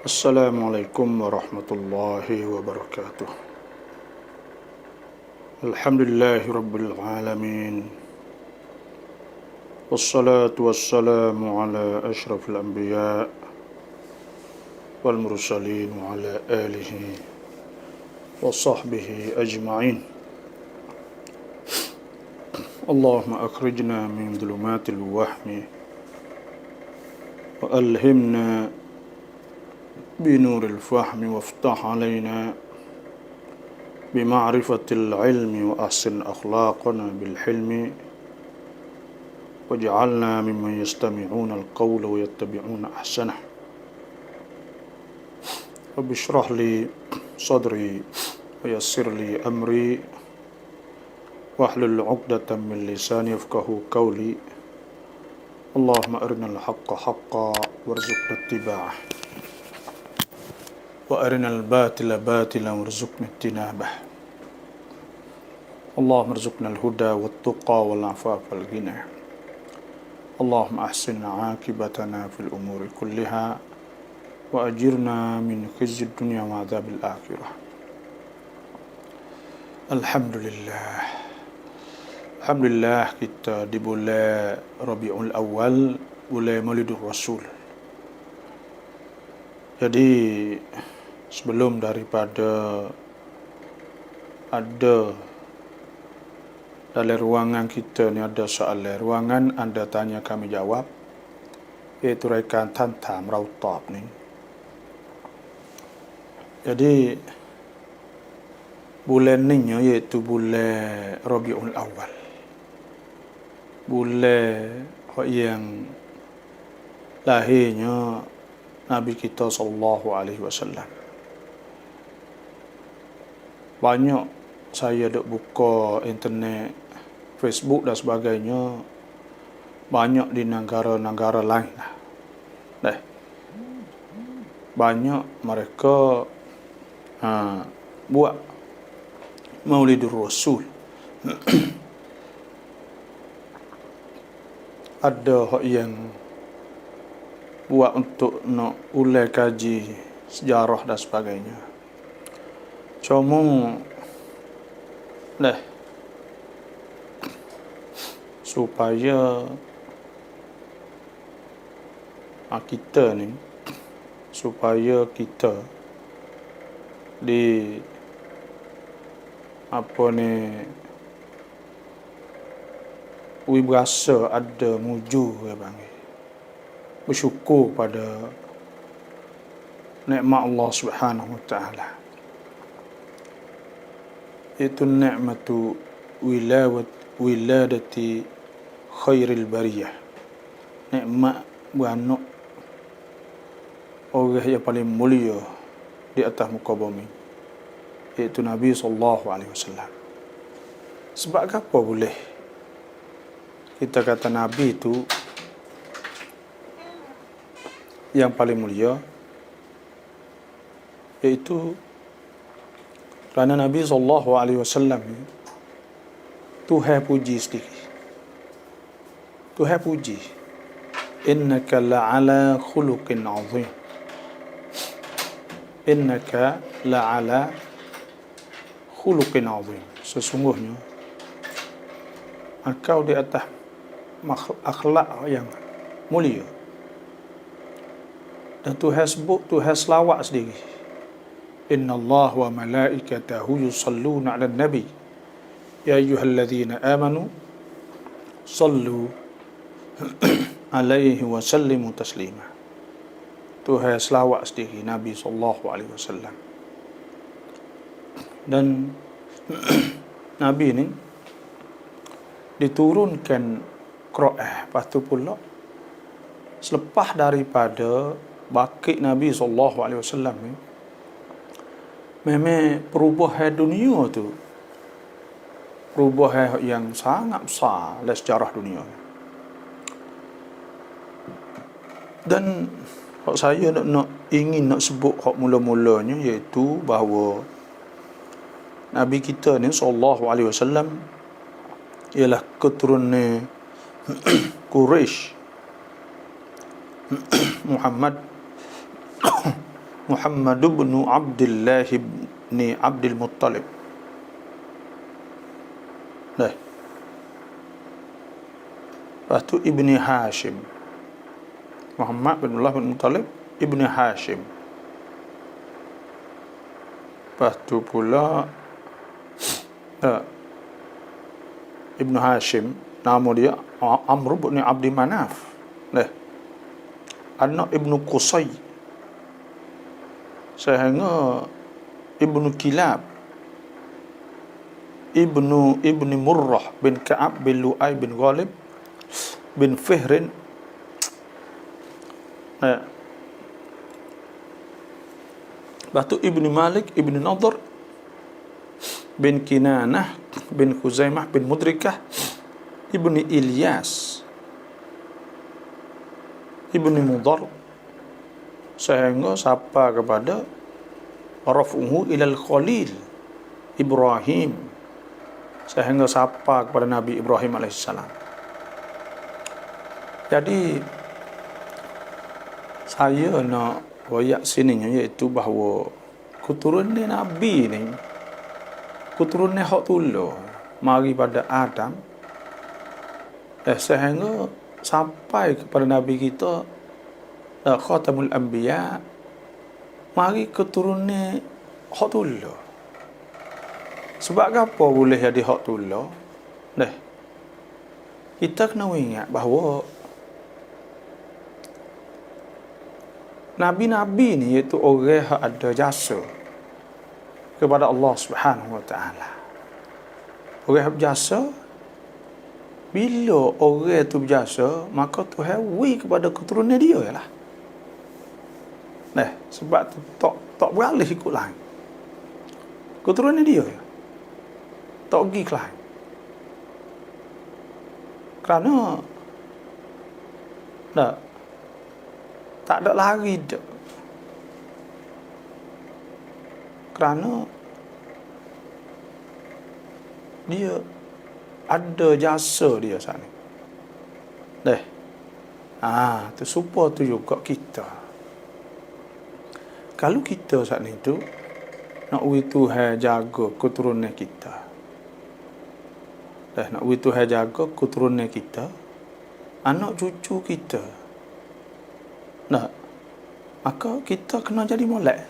Assalamualaikum warahmatullahi wabarakatuh. Alhamdulillahi rabbil alamin. Wassalatu wassalamu ala ashrafil anbiya wal mursalin wa ala alihi wa sahbihi ajma'in. Allahumma akhrijna min dhulumatil wahmi wa alhimna بنور الفهم وافتح علينا بمعرفة العلم وأحسن أخلاقنا بالحلم واجعلنا ممن يستمعون القول ويتبعون أحسنه رب اشرح لي صدري ويسر لي أمري واحلل عقدة من لساني يفقهوا قولي اللهم أرنا الحق حقا وارزقنا اتباعه وأرنا الباطل باطلا وارزقنا اجتنابه اللهم ارزقنا الهدى والتقى والعفاف والغنى اللهم أحسن عاقبتنا في الأمور كلها وأجرنا من خزي الدنيا وعذاب الآخرة. Alhamdulillah kita di bulan Rabiul Awal, bulan Maulidur Rasul. Jadi sebelum daripada ada dalam ruangan kita ni ada soalan ruangan anda tanya kami jawab, iaitu raikan tantam rautab ni. Jadi bulan ni iaitu bulan Rabiul Awal, bulan yang lahirnya Nabi kita sallallahu alaihi wasallam. Banyak saya duk buka internet, Facebook dan sebagainya, banyak di negara-negara lain lah. Banyak mereka buat Maulidur Rasul. Ada yang buat untuk nak ulai kaji sejarah dan sebagainya. Cuma supaya kita ni, supaya kita di berasa ada muju bersyukur pada nikmat Allah Subhanahu wa taala. Itu nikmatu wiladati khairil bariyah. Nikmat beranak orang yang paling mulia di atas muka bumi, iaitu Nabi sallallahu alaihi wasallam. Sebab apa boleh kita kata Nabi itu yang paling mulia? Iaitu kerana Nabi sallallahu alaihi wasallam Tuhan puji sendiri. Tuhan puji, innaka la'ala khuluqin 'azim. Innaka la'ala khuluqin 'azim. Sesungguhnya engkau di atas akhlak yang mulia. Dan Tuhan sebut, Tuhan selawat sendiri, inna Allah wa malaikatahu yusalluna 'alan nabi ya ayyuhalladzina amanu sallu alaihi wa sallimu taslima. Tuhan selawat sendiri Nabi sallallahu alaihi wasallam. Dan Nabi ni diturunkan Quran, lepas tu pula selepas daripada bakit Nabi sallallahu alaihi wasallam ni, memang perubahan dunia tu, perubahan yang sangat besar dalam sejarah dunia. Dan hak saya ingin sebut hak mula-mulanya, iaitu bahawa Nabi kita ni sallallahu alaihi wasallam ialah keturunan Quraisy. Muhammad Muhammad bin Abdullah bin Abdul Muttalib. Dah. Lepas tu Ibni Hashim. Muhammad bin Abdullah bin Muttalib Ibni Hashim. Lepas tu pula Ibnu Hashim, nama dia Amr bin Abdi Manaf. Dah. Anak Ibnu Qusay. Sehingga Ibnu Kilab, Ibnu Murrah bin Ka'ab bin Lu'ay bin Ghalib bin Fihrin. Lepas tu Ibnu Malik Ibnu Nadhr bin Kinanah bin Khuzaimah bin Mudrikah Ibnu Ilyas Ibnu Mudhar, sehingga sapa kepada rafuhu ilal Khalil Ibrahim, sehingga sapa kepada Nabi Ibrahim alaihissalam. Jadi saya nak wayak sini iaitu bahawa keturunan Nabi ni, keturunan hak tulah mari pada Adam, sehingga sampai kepada Nabi kita Khatamul Anbiya, mari keturunan hak tulah. Sebab apa boleh jadi hak tulah? Kita kena ingat bahawa Nabi-Nabi ni iaitu orang yang ada jasa kepada Allah Subhanahu Wa Taala. Orang yang berjasa, bila orang tu berjasa, maka Tuhan wi kepada keturunan dia lah. Sebab tu tak beralih ikut lain. Keturunan dia tak pergi ke lain. Kerana tak ada lari dah. Kerana dia ada jasa dia sana. Tu supaya tu juga kita. Kalau kita saat itu nak uji Tuhan jaga keturunan kita. Nak uji Tuhan jaga keturunan kita, anak cucu kita. Maka kita kena jadi molek.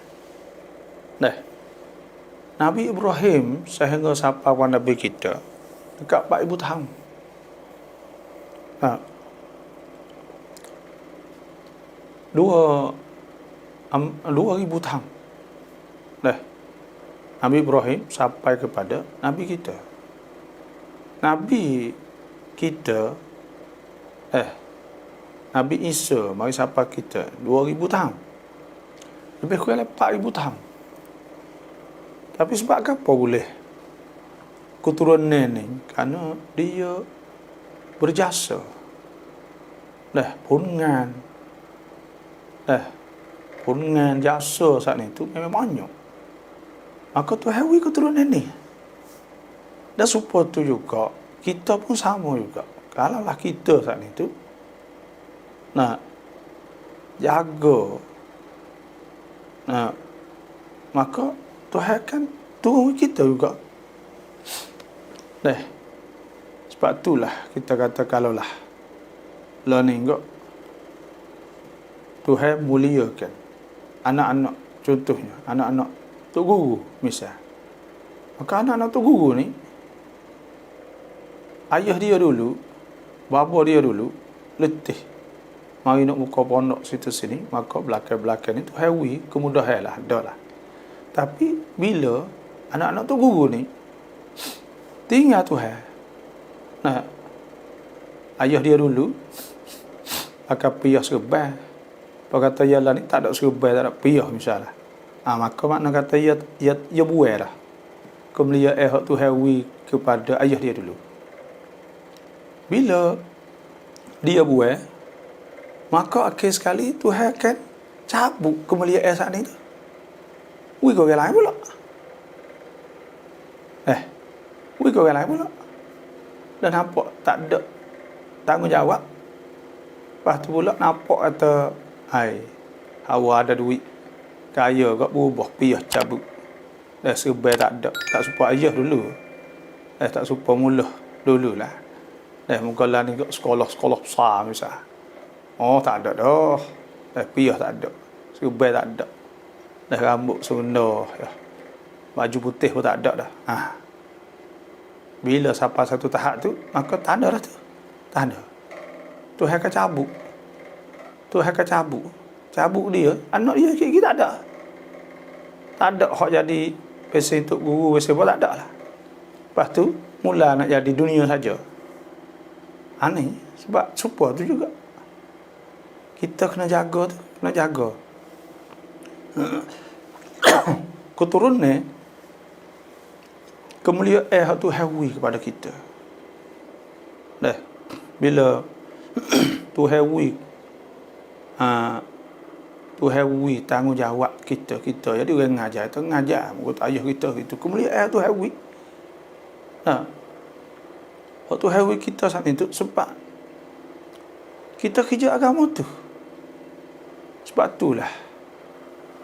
Nabi Ibrahim sehingga sapa Nabi kita dekat 4,000 tahun. 2,000 tahun. Nabi Ibrahim sampai kepada Nabi kita. Nabi kita Nabi Isa mari sampai kita 2,000 tahun. Lebih kurang 4,000 tahun. Tapi sebab apa boleh keturunan ni? Kerana dia berjasa. Pungan jasa saat ni tu memang banyak. Maka tu hawi keturunan ni. Dan supaya tu juga kita pun sama juga. Kalaulah kita saat ni tu nak jaga, maka Tuhan kan turun kita juga. Sebab itulah kita kata kalaulah learning kok Tuhan muliakan anak-anak, contohnya anak-anak tok guru misal. Maka anak-anak tok guru ni, ayah dia dulu, bapa dia dulu letih mari nak buka pondok situ sini, maka belakang-belakang ni tu hawi kemudahan lah, ada lah. Tapi bila anak-anak tu guru ni tinggal Tuhan, ayah dia dulu akan piyah serban, kata ialah ni tak ada serban, tak ada piyah misalnya, maka makna kata ia buai lah kemuliaan hak tu hawi kepada ayah dia dulu. Bila dia buai, maka akhir sekali Tuhan akan cabut kemuliaan saat ni tu. Wih kau orang lain pula. Wih kau orang lain pula. Dan nampak tak ada tanggungjawab. Lepas tu pula nampak kata, Hawa ada duit. Kaya kok berubah piyah cabut. Dah serba tak ada, tak supa ayah dulu. Tak supa mula dululah. Dah mungkin ni kok sekolah-sekolah besar misal. Oh tak ada dah. Dah piyah tak ada. Serba tak ada. Dah rambut sunda ya. Baju putih pun tak ada dah. Bila sampai satu tahap tu, maka tak ada dah tu. Tak ada. Tuhan akan cabut. Tuhan akan cabut. Cabut dia, anak dia sikit-sikit tak ada. Tak ada hak jadi pesen untuk guru, pesen pun tak ada lah. Lepas tu, mula nak jadi dunia saja. Aneh. Sebab supaya tu juga. Kita kena jaga tu. Kena jaga. Keturunan kemuliaan hak tu hawi kepada kita. Dah. Bila tu hawi tu hawi tanggungjawab kita jadi orang ngajar tu ngajar muka ayah kita gitu kemuliaan tu hawi waktu hawi kita saat itu sebab kita kerja agama tu sebab itulah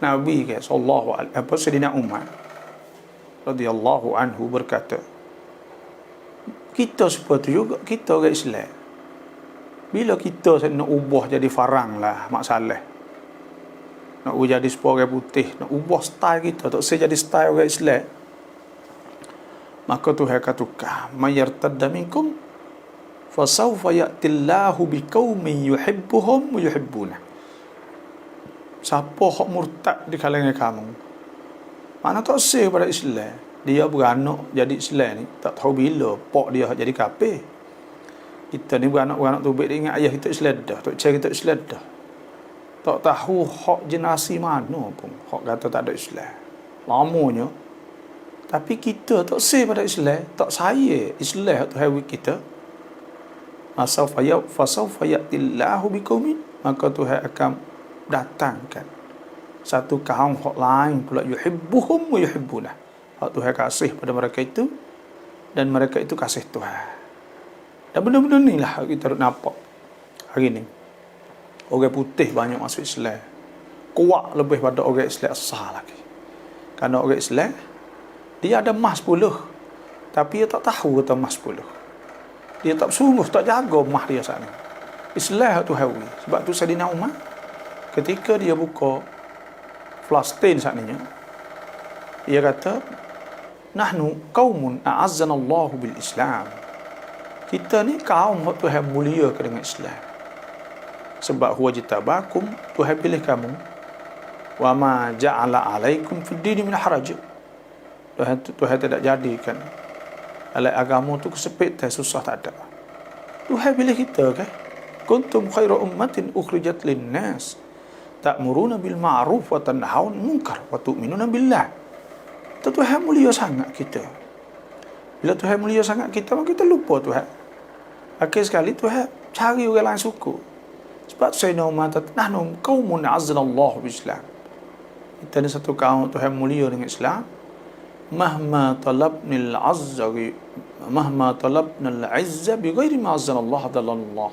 Nabi sallallahu alaihi wasallam Sayyidina Umar radhiyallahu anhu berkata kita seperti juga kita orang Islam bila kita nak ubah jadi farang lah masalah nak jadi sepuluh orang putih, nak ubah style kita, tak saya jadi style orang Islam. Maka Tuhan akan tukar. Mayartadda minkum fasawfa ya'tillahu biqaumin yuhibbuhum wa yuhibbuna. Siapa hak murtad di kalangan kamu? Mana tak say pada Islam. Dia beranak jadi Islam ni, tak tahu bila pak dia jadi kafir. Kita ni beranak-beranak tu baik dia ingat ayah kita Islam dah, tak cari kita Islam dah. Tak tahu hak generasi mana pun hak kata tak ada Islam lamanya, tapi kita tak say pada Islam, tak saya Islam tu hawi kita. Fasawfa ya'tillahu biqaumin, maka Tuhan akan datangkan satu kaum hak lain pula yuhibbuhum wa yuhibbuna, hak Tuhan kasih pada mereka itu dan mereka itu kasih Tuhan. Dan benda-benda inilah kita nampak hari ni. Orang putih banyak masuk Islam. Kuat lebih pada orang Islam asal lagi. Kerana orang Islam, dia ada emas 10. Tapi dia tak tahu kata emas 10. Dia tak sungguh, tak jaga emas dia saat ni. Islam tu hawi. Sebab tu Sayyidina Umar, ketika dia buka Palestin saat ni, dia kata, Nahnu qaumun a'azzanallahu bil Islam. Kita ni kaum yang Tuhan muliakan dengan Islam. Sebab huwa jitabakum, Tuhan pilih kamu. Wa ma ja'ala alaikum fid dini min haraj. Tuhan tidak jadikan alai agama tu kesepitan, susah tak ada. Tuhan pilih kita kan. Kuntum khaira ummatin ukhrijat lin-nas ta'muruna bil ma'ruf wa tanhauna 'anil munkar wa tu'minuna billah. Tuhan mulia sangat kita. Bila Tuhan mulia sangat kita, maka kita lupa Tuhan. Akhir sekali Tuhan cari orang lain suku. Sebab Sayyidina Umar kata, nahnu qaumun azzanallahu bil Islam. Kita ni satu kaum Tuhan mulia dengan Islam. Mahma talabnil izza bi ghairi ma azzanallahu adallallah.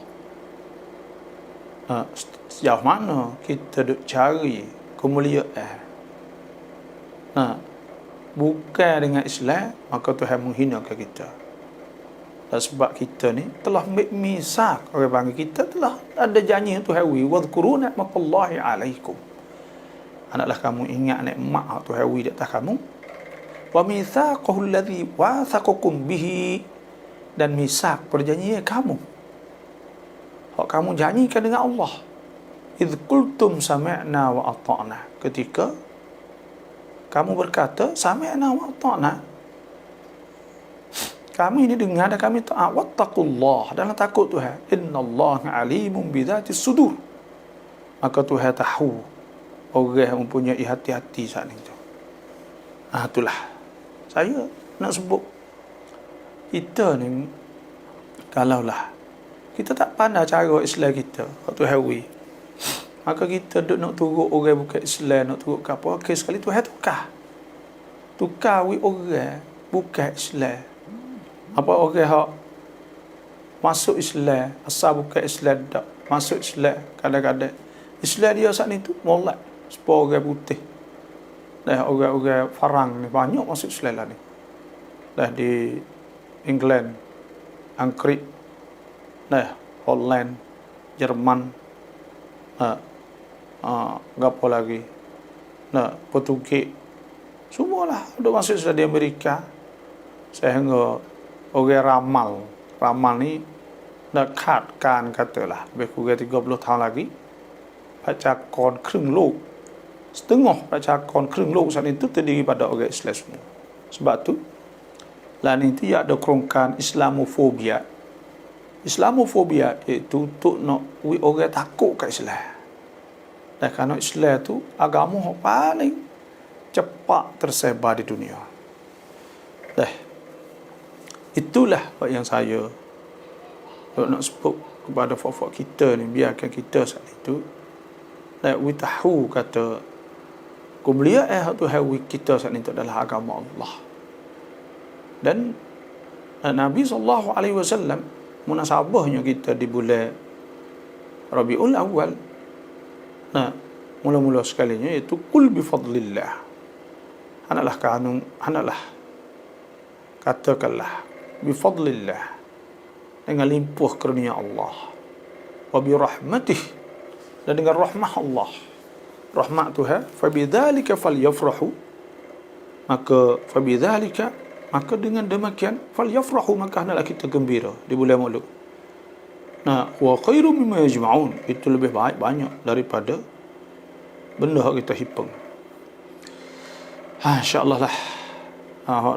Sejauh mana kita duk cari kemuliaan bukan dengan Islam, maka Tuhan menghinakan kita. Dan sebab kita ni telah misak, orang panggil kita telah ada janji Tuhan wi wadhkuru ni'matallahi alaikum. Anaklah kamu ingat nikmat Tuhan wi di atas kamu. Wa mitsaqahu alladhi wathaqakum bihi, dan misak perjanjian kamu. Hak kamu janjikan dengan Allah. Idz qultum sami'na wa ata'na. Ketika kamu berkata sami'na wa ata'na, kami ini dengar dan kami taat. Wattaqullah, dan takut Tuhan. Innallaha alimun bidzatis sudur. Maka Tuhan tahu orang yang mempunyai hati-hati saat itu. Itulah saya nak sebut, kita ni kalaulah kita tak pandai cara Islam kita waktu hawi, maka kita duk nak turut orang bukan Islam, nak turut ke apa, okay, sekali Tuhan tukar orang bukan Islam. Apa orang hak masuk Islam, asal bukan Islam tak masuk Islam, kadang-kadang Islam dia saat ni tu molek sepuluh orang putih, Dah orang-orang Farang ni banyak masuk Islam lah ni. Dah di England, Angkrik, dah Holland, Jerman, gapo lagi, Portugis, semualah ada masuk Islam di Amerika. Sehingga orang ramal ni nak katakan katalah lebih kurang 30 tahun lagi, Pacakon kering lok, setengah Pacakon kering lok saat itu terdiri pada orang Islam semua. Sebab tu lah ni tu ada kerongkan Islamofobia. Islamofobia itu untuk nak orang takut kat Islam. Dan kerana Islam tu agama yang paling cepat tersebar di dunia. Dah. Itulah apa yang saya nak sebut kepada fak-fak kita ni, biarkan kita saat itu nak tahu kata kemuliaan tu hawi kita saat itu adalah agama Allah. Dan Nabi SAW munasabahnya kita di bulan Rabiul Awal, mula-mula sekalinya iaitu kul bi fadlillah, hendaklah katakanlah bi fadlillah, dengan limpah karunia Allah, wa bi rahmatih, dan dengan rahmah Allah, rahmat Tuhan, fa bidzalika falyafrahu, maka dengan demikian falyafrahu, maka hendaklah kita gembira di bulan Maulud. Wa khairu mimma yajma'un, itu lebih baik banyak daripada benda yang kita hitung. Insya-Allah lah.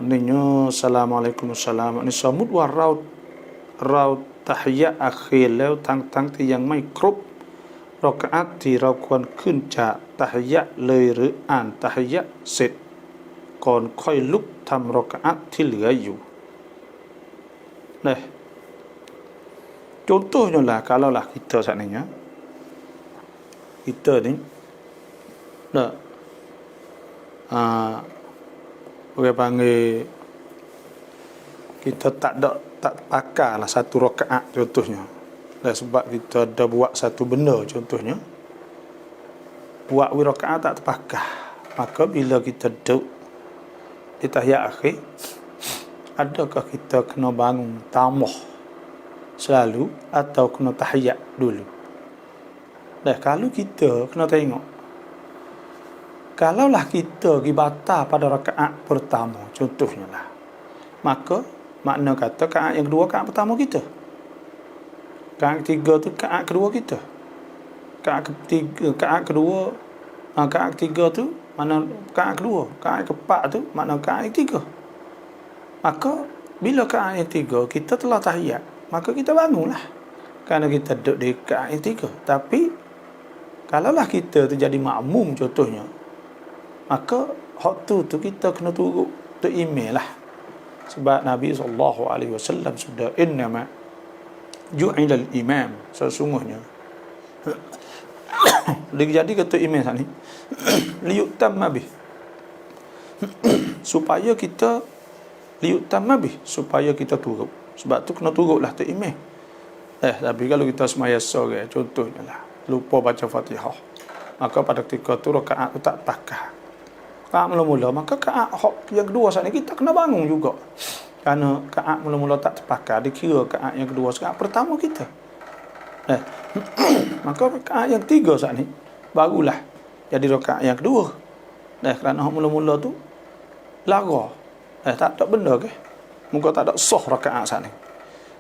Ninya assalamualaikum salam ni samud wa raut tahiyat akhirแล้วทั้งที่ยังไม่ครบรอกะอะฮ์ที่เราควรขึ้นจากตะฮิยะห์เลยหรืออ่านตะฮิยะห์เสร็จก่อนค่อยลุกทำรอกะอะฮ์ที่เหลืออยู่nah contohnya lah kalau lah kita seandainya kita ni orang panggil kita tak pakai lah satu rakaat contohnya. Dan sebab kita dah buat satu benda contohnya, buat rakaat tak terpakai, maka bila kita duduk di tahiyat akhir, adakah kita kena bangun tambah selalu atau kena tahiyat dulu? Dan kalau kita kena tengok, kalaulah kita batal pada rakaat pertama contohnya lah, maka makna kata rakaat yang kedua rakaat pertama kita, rakaat ketiga tu rakaat kedua kita, rakaat ketiga tu mana rakaat kedua, rakaat keempat tu makna rakaat yang tiga. Maka bila rakaat yang tiga kita telah tahiyat, maka kita bangunlah kerana kita duduk di rakaat yang tiga. Tapi kalaulah kita tu jadi makmum contohnya, maka waktu tu kita kena turut tu email lah. Sebab Nabi SAW sudah innama ju'ila al-imam, sesungguhnya jadi kata imam saat ni liyutamma bih, supaya kita liyutamma bih, supaya kita turut. Sebab tu kena turutlah tu imam. Tapi kalau kita semaya sore contohnya lah lupa baca Fatihah, maka pada ketika tu rakaat tu tak takah, rakaat mula-mula, maka rakaat yang kedua saat ni kita kena bangun juga. Kerana rakaat mula-mula tak terpakai, dikira rakaat yang kedua rakaat pertama kita. Maka rakaat yang ketiga saat ni barulah jadi rakaat yang kedua. Kerana mula-mula tu lara, tak ada benda ke, muka tak ada sah rakaat saat ni.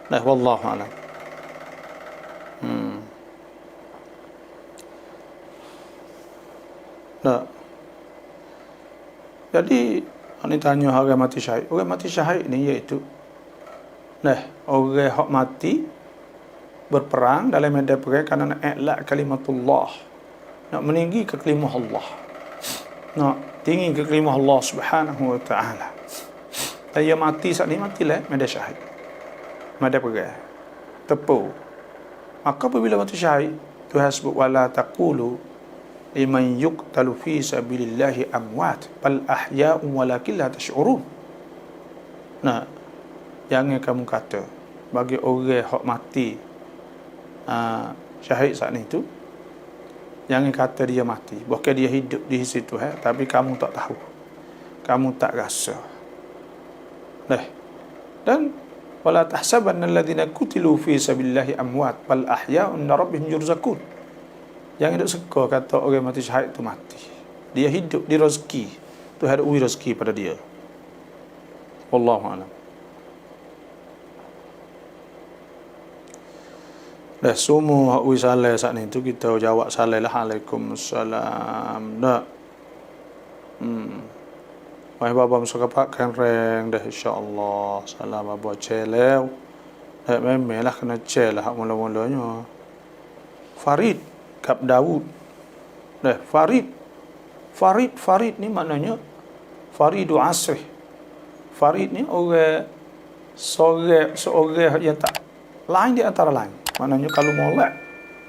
Wallahu a'lam. Jadi ni tanya orang mati syahid. Orang mati syahid ni iaitu orang hak mati berperang dalam medan perang kerana nak i'la' kalimatullah, nak meninggi ke kalimah Allah, nak tinggi ke kalimah Allah Subhanahu wa ta'ala. Dan dia mati saat ni matilah medan syahid, medan perang tepu. Maka apabila mati syahid, Tuhan sebut wala taqulu liman yuqtalu fi sabilillahi amwat bal ahya'un walakin la tash'urun. Jangan kamu kata bagi orang hak mati syahid saat ni tu, Jangan kata dia mati. Bukan dia hidup di situ, tapi kamu tak tahu. Kamu tak rasa. Dan wala tahsabanna alladhina kutilu fi sabilillahi amwat bal ahya'un 'inda rabbihim yurzaqun. Jangan duk suka kata orang mati syahid tu mati. Dia hidup di rezeki. Tuhan ada uji rezeki pada dia. Wallahu a'lam. Dah semua hak salah saat ni tu kita jawab salah lah. Waalaikumsalam. Dah. Mai baba musuh kapak kan reng dah insya-Allah. Salam baba celew. Dah memelah kena celah hak mula-mulanya. Farid kap Daud. Dah Farid ni maknanya Faridu Asri. Farid ni orang seorang yang tak lain di antara lain. Maknanya kalau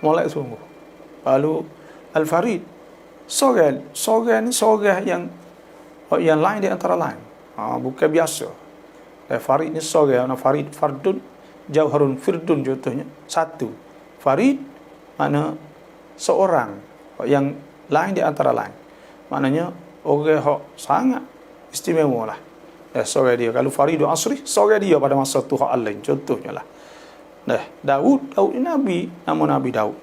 molek sungguh. Kalau Al-Farid seorang yang lain di antara lain. Bukan biasa. Farid ni seorang, Farid fardun, jauharun firdun contohnya. Satu. Farid makna seorang yang lain di antara lain. Maknanya orang yang sangat istimewa lah. Seorang dia. Kalau Faridu Asri, seorang dia pada masa tu hak lain. Contohnya lah. Daud ni Nabi. Nama Nabi Daud.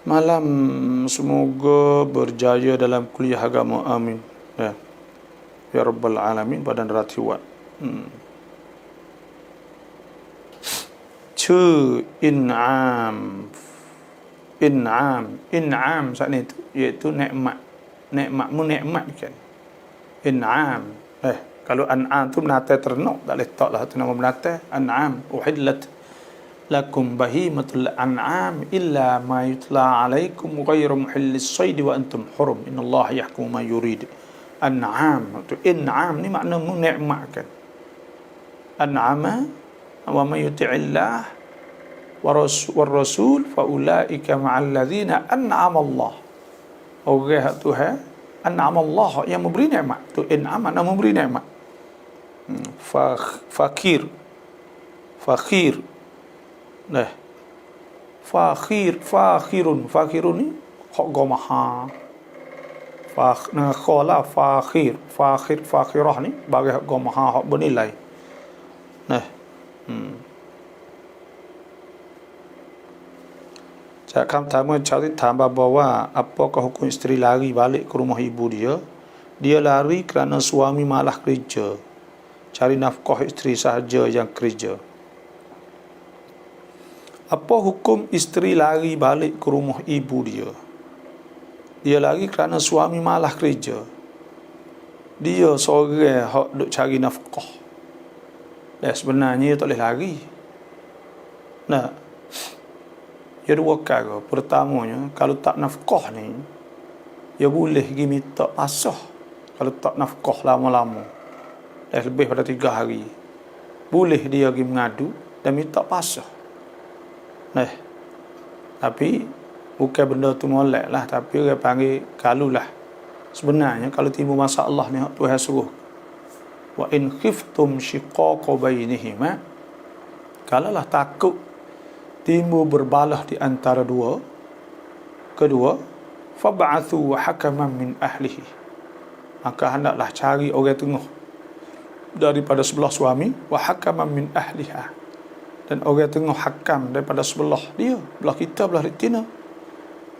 Malam semoga berjaya dalam kuliah agama. Amin. Ya Rabbal Alamin. Badan Ratiwat. In'am saat ni tu iaitu nikmat. Nikmat kan. In'am. Kalau an'am tu menatai ternak, tak letak lah tu nama menatai. An'am uhillat lakum bahimatul an'am illa ma yutla alaikum ghairu muhillis sayd wa antum hurum. Innallaha yahkumu ma yurid. An'am tu in'am ni makna nikmat kan. An'ama wa may yuti'illah war rasul fa ulaika ma'al ladzina an'ama Allah. Orang tu an'ama Allah yang memberi nikmat. Tu in'am makna memberi nikmat. Fakhirun ni hak gomaha fakhirah ni bagi hak gomaha hak bernilai. Cakap pertama cari tambah bahawa apakah hukum isteri lari balik ke rumah ibu dia? Dia lari kerana suami malah kerja. Cari nafkah isteri sahaja yang kerja. Apa hukum isteri lari balik ke rumah ibu dia? Dia lari kerana suami malah kerja. Dia seorang hak duk cari nafkah. Dan sebenarnya dia tak boleh lari. Dia dua perkara. Pertamanya, kalau tak nafkah ni, dia boleh pergi minta pasah. Kalau tak nafkah lama-lama, lebih pada 3 hari, boleh dia pergi mengadu dan minta pasah. Tapi bukan benda tu molek lah, tapi orang panggil kalau lah. Sebenarnya kalau timbul masalah ni Tuhan suruh, wa in khiftum shiqaqa bainihima, kalau lah takut timbul berbalah di antara kedua, fab'athu hakaman min ahlihi, maka hendaklah cari orang tengah daripada sebelah suami, wa hakaman min ahliha, dan orang tengah hakam daripada sebelah dia, belah kita, belah retina.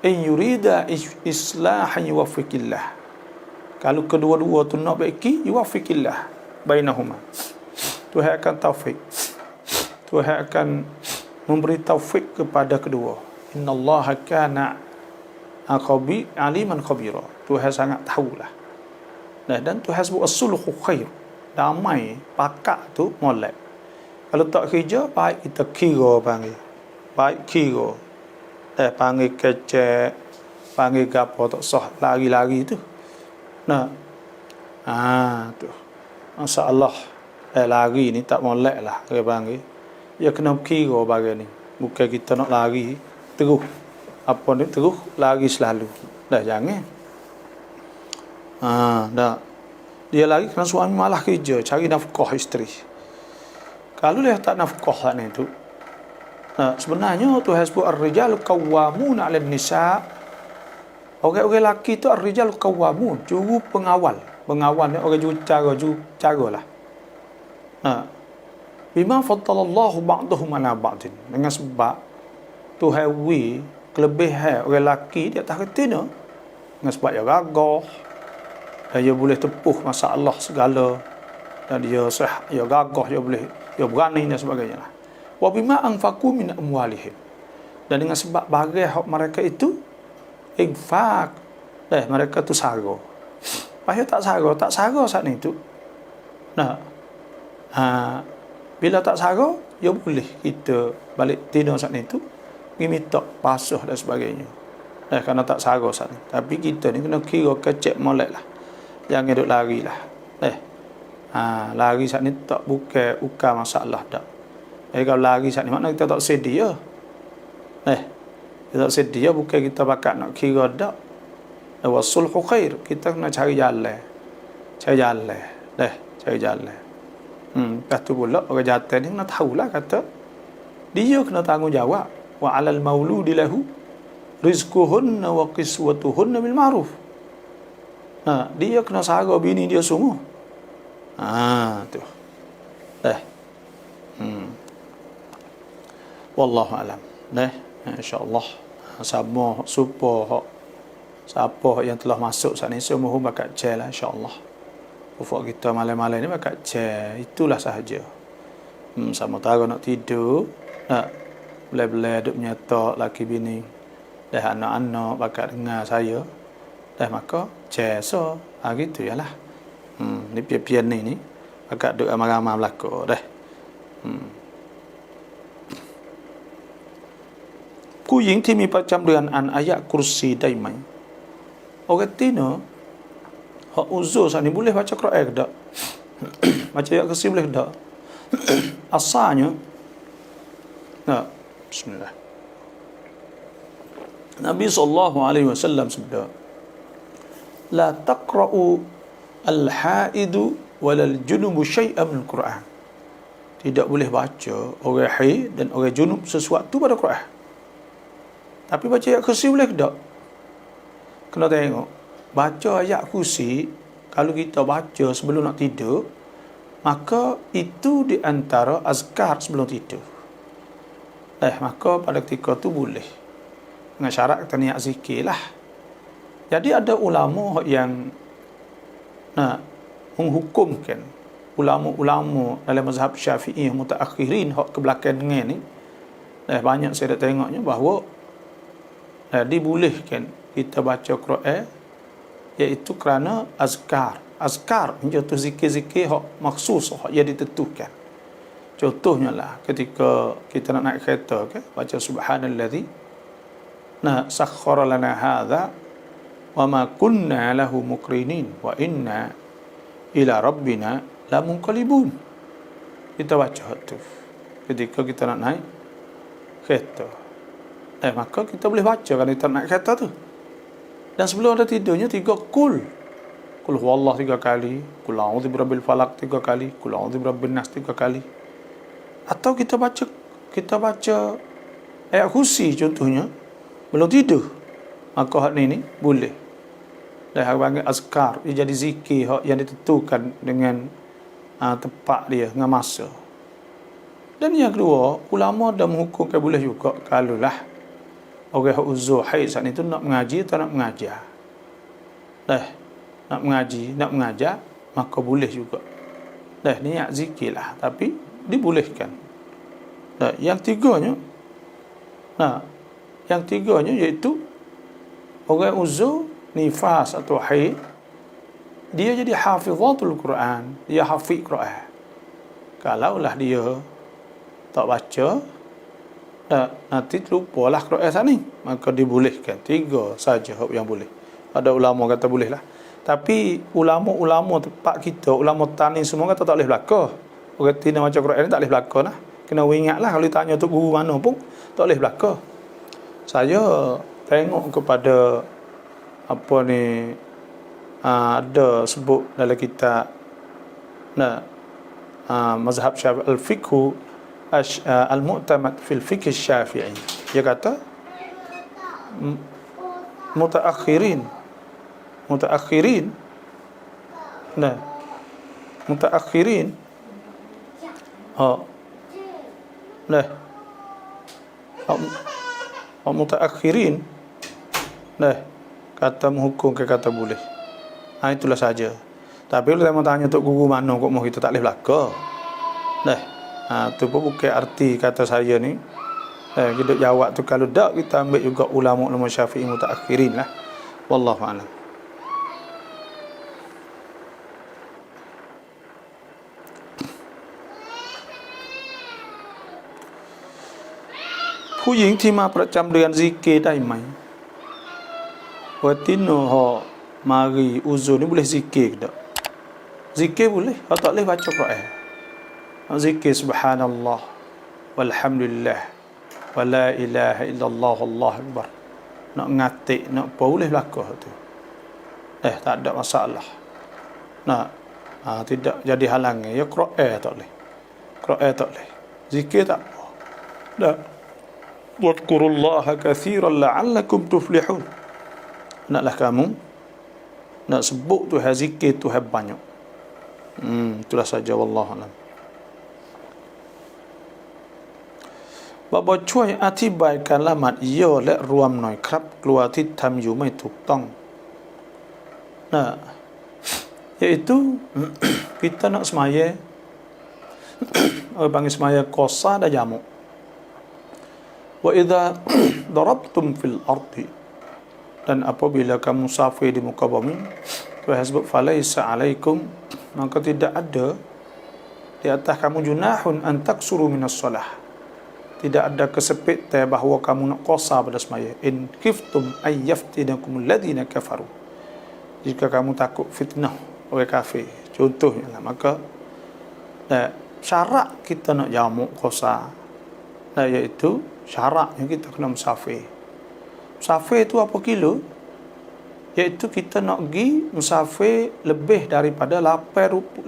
In yurida islahan yuwaffiqillah, kalau kedua-dua tu nak baiki, yuwaffiqillah bainahuma, Tuhan akan taufik, Tuhan akan memberi taufik kepada kedua. Innallaha kana aliman khabira, Tuhan sangat tahulah. Dan Tuhan sebut as-sulhu khair, damai pakak tu molek. Kalau tak kerja, baik kita kira panggil. Baik kira. Panggil kecek, panggil gapo tak sah, lari-lari tu. Tu. Masya-Allah. Lari ni tak molek lah dia panggil. Dia kena kira bagian ni. Bukan kita nak lari terus. Apa ni terus lari selalu. Jangan. Dia lari kerana suami malah kerja, cari nafkah isteri. Kalau dia tak nafkah ni tu, Sebenarnya Tuhan sebut ar-rijal qawwamun 'alan nisa. Orang-orang lelaki tu ar-rijal qawwamun, juru pengawal. Pengawal ni orang juru caralah. Bima faddalallahu ba'dahum 'ala ba'din. Dengan sebab Tuhan kelebihan orang lelaki di atas betina. Dengan sebab dia gagah, dan dia boleh tepuh masalah segala, dan dia gagah, dia berani dan sebagainya. Wa bima anfaqu min amwalihim. Dan dengan sebab bagai hak mereka itu infak, mereka tu sara. Payah tak sara saat itu. Bila tak sara, ya boleh kita balik tina saat itu pergi minta basuh dan sebagainya. Kerana tak sara saat ni. Tapi kita ni kena kira kecek molek lah. Jangan duduk lari lah. Lari saat ni tak bukan masalah dah. Kalau lari saat ni makna kita tak sedia. Kita tak sedia, bukan kita bakat nak kira dah. Wasulhu khair. Kita kena cari jalan. Cari jalan. Lepas tu pula orang jantan ni kena tahulah kata dia kena tanggungjawab. Wa 'alal mauludi lahu rizquhunna wa qiswatuhunna bil ma'ruf. Dia kena sara bini dia semua. Tu. Wallahu alam. Insya-Allah sama supaya siapa yang telah masuk saat ni semua bakat cel lah insya-Allah. Ufuk kita malam-malam ni bakat cel, itulah sahaja. Sama tara nak tidur, belai-belai duk menyata laki bini. Dah anak-anak bakat dengar saya. Dah maka cel so, gitu yalah. Ni pian-pian ni bakat duk ramai-ramai berlaku dah. Ku ying ti mi pacam dengan an ayat kursi daimai. Orang tina hak uzur saat ni boleh baca Quran ke tak? Baca ayat kursi boleh ke tak? Asalnya bismillah. Nabi SAW sabda, la taqra'u al-haidu walal junubu syai'an min Quran. Tidak boleh baca orang haid dan orang junub sesuatu pada Quran. Tapi baca ayat kursi boleh ke tak? Kena tengok. Baca ayat kursi, kalau kita baca sebelum nak tidur, maka itu di antara azkar sebelum tidur. Maka pada ketika tu boleh. Dengan syarat kita niat zikir lah. Jadi ada ulama yang menghukumkan, ulama-ulama dalam mazhab Syafi'i mutaakhirin hak ke belakang dengan ni, banyak saya dah tengoknya bahawa dibolehkan kita baca Quran iaitu kerana azkar menjadi zikir-zikir hak maksus hak yang ditentukan. Contohnya lah ketika kita nak naik kereta baca subhanallazi sakhkhara lana hadza wa ma kunna lahu muqrinin wa inna ila rabbina lamunqalibun. Kita baca tu ketika kita nak naik kereta. Maka kita boleh baca kerana kita nak naik kereta tu. Dan sebelum ada tidurnya 3 kul huwallah 3 kali, kul a'udzu birabbil falaq 3 kali, kul a'udzu birabbin nas 3 kali. Atau kita baca ayat kursi contohnya belum tidur. Maka hak ni boleh. Dah panggil azkar, dia jadi zikir hak yang ditentukan dengan tepat dia dengan masa. Dan yang kedua, ulama dah menghukumkan boleh juga kalaulah orang uzur haid saat itu nak mengaji atau nak mengajar. Nak mengaji, nak mengajar, maka boleh juga. Niat zikir lah, tapi dibolehkan. Yang tiganya iaitu orang uzur nifas atau haid, dia jadi hafizatul Quran, dia hafiz Quran. Kalaulah dia tak baca, nanti lupalah Quran sana ni, maka dibolehkan. 3 saja yang boleh. Ada ulama kata boleh lah, tapi ulama-ulama tempat kita, ulama tani semua kata tak boleh belaka. Orang tina macam Quran ni tak boleh belaka lah. Kena ingatlah kalau ditanya tu guru mana pun tak boleh belaka. Saya tengok kepada ada sebut dalam kitab mazhab Syafi'i al-fiqhu al-mu'tamad fil fiqh syafi'i. Dia kata mutaakhirin nah mutaakhirin nah mutaakhirin kata menghukum ke kata boleh. Itulah saja. Tapi kalau saya tanya untuk guru mana kok mau kita tak boleh belaka. Tu pun bukan arti kata saya ni. Kita jawab tu kalau tak kita ambil juga ulama Syafi'i mutaakhirin lah. Wallahu a'lam.ผู้หญิงที่มาประจำเดือนซิกเกได้ไหมWatino ho mari uzur ni boleh zikir tak? Zikir boleh, kalau tak boleh baca Quran. Zikir subhanallah walhamdulillah wa la ilaha illallah Allahu akbar. Nak ngatik, nak apa boleh belaka tu. Tak ada masalah. Tidak jadi halangan. Ya Quran tak boleh. Quran tak boleh. Zikir tak apa. Wadhkurullaha katsiran la'allakum tuflihun. Naklah kamu nak sebut Tuhan, zikir Tuhan banyak. Itulah saja, wallahu a'lam. บอกช่วยอธิบายการละหมาดย่อและรวมหน่อยครับกลัวที่ทำอยู่ไม่ถูกต้อง yaitu kita nak semaya orang panggil semaya qasa dan jamak. Wa idza darabtum fil ardi, dan apabila kamu musafir di muka bumi, Tuhan sebut falaisa alaikum, maka tidak ada di atas kamu junahun an taksuru minas salah, tidak ada kesepitan bahawa kamu nak qasa pada semaya. In khiftum ay yaftinakum alladhina kafaru, jika kamu takut fitnah orang kafir contohnya lah, maka syarat kita nak jamak qasa, iaitu syaratnya kita kena musafir. Musafir itu apa kilo? Iaitu kita nak pergi musafir lebih daripada 82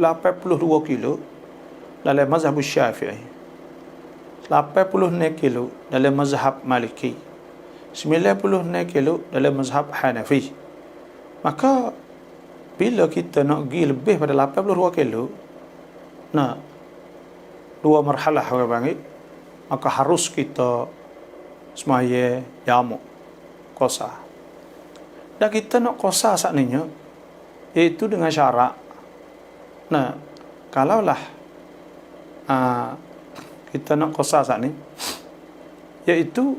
kilo dalam mazhab Syafi'i, 80 kilo dalam mazhab Maliki, 90 kilo dalam mazhab Hanafi. Maka bila kita nak pergi lebih pada 82 kilo, dua marhalah orang panggil, maka harus kita semaya jamak qasa. Dan kita nak qasa saatnya iaitu dengan syarat. Kalaulah kita nak qasa saat ni, iaitu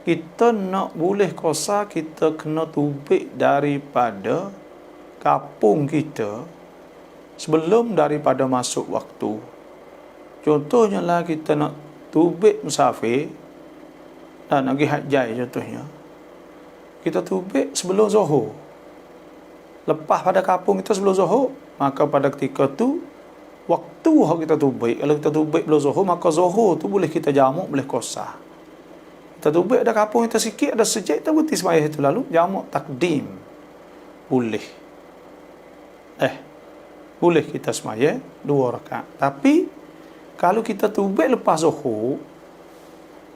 kita nak boleh qasa, kita kena tubik daripada kampung kita sebelum daripada masuk waktu. Contohnya lah kita nak tubik musafir dan nak pergi hajjai contohnya, kita tubik sebelum Zuhur, lepas pada kampung kita sebelum Zuhur, maka pada ketika tu waktu kita tubik, kalau kita tubik belum Zuhur, maka Zuhur tu boleh kita jamak, boleh qasa. Kita tubik ada kampung kita sikit, ada sejak kita berhenti sembahyang itu, lalu jamak takdim boleh. Boleh kita sembahyang 2 rakaat. Tapi kalau kita tubik lepas Zuhur,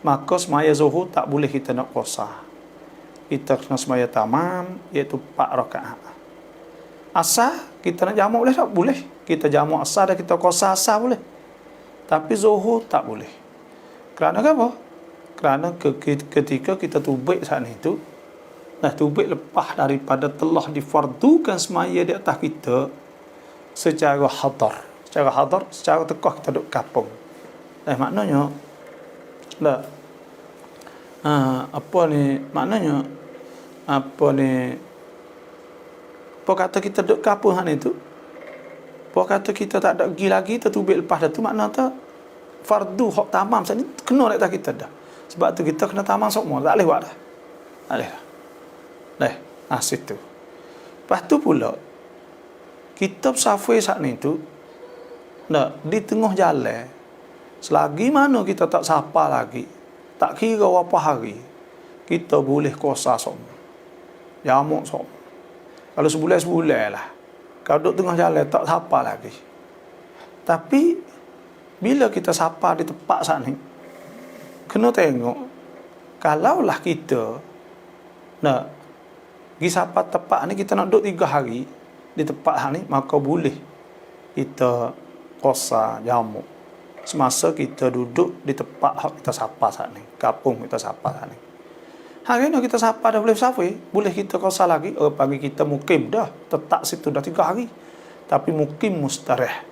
maka sembahyang Zuhur tak boleh kita nak qasa. Kita kena sembahyang tamam, iaitu 4 rakaat. Asar kita nak jamak boleh tak? Boleh. Kita jamak asar dan kita qasa asar boleh. Tapi Zuhur tak boleh. Kerana apa? Kerana ketika kita tubik saat itu, tubik lepas daripada telah difardukan semaya di atas kita secara hadar. Secara tekah kita duduk kampung. Maknanya apa kata kita duduk kampung hang itu, apa kata kita tak ada pergi lagi, kita tubik lepas dah tu, makna tak fardu hak tamam saat ni kena di atas kita dah. Sebab tu kita kena tamam semua, tak boleh buat dah. Tak boleh dah. Situ. Lepas tu pula kita bersafir saat ni tu, di tengah jalan, selagi mana kita tak sapa lagi, tak kira berapa hari, kita boleh qasa semua, jamak semua. Kalau sebulan lah, kalau duduk tengah jalan tak sapa lagi. Tapi Bila kita sapa di tempat saat ni, kena tengok, kalaulah kita nak pergi sapa tempat ni, kita nak duduk 3 hari di tempat ni, maka boleh kita qasar jamu semasa kita duduk di tempat kita sapa saat ni, kampung kita sapa saat ni. Hari ni kita sapa dah boleh safari, boleh kita qasar lagi. Pagi kita mukim dah, tetap situ dah 3 hari. Tapi mukim mustarih.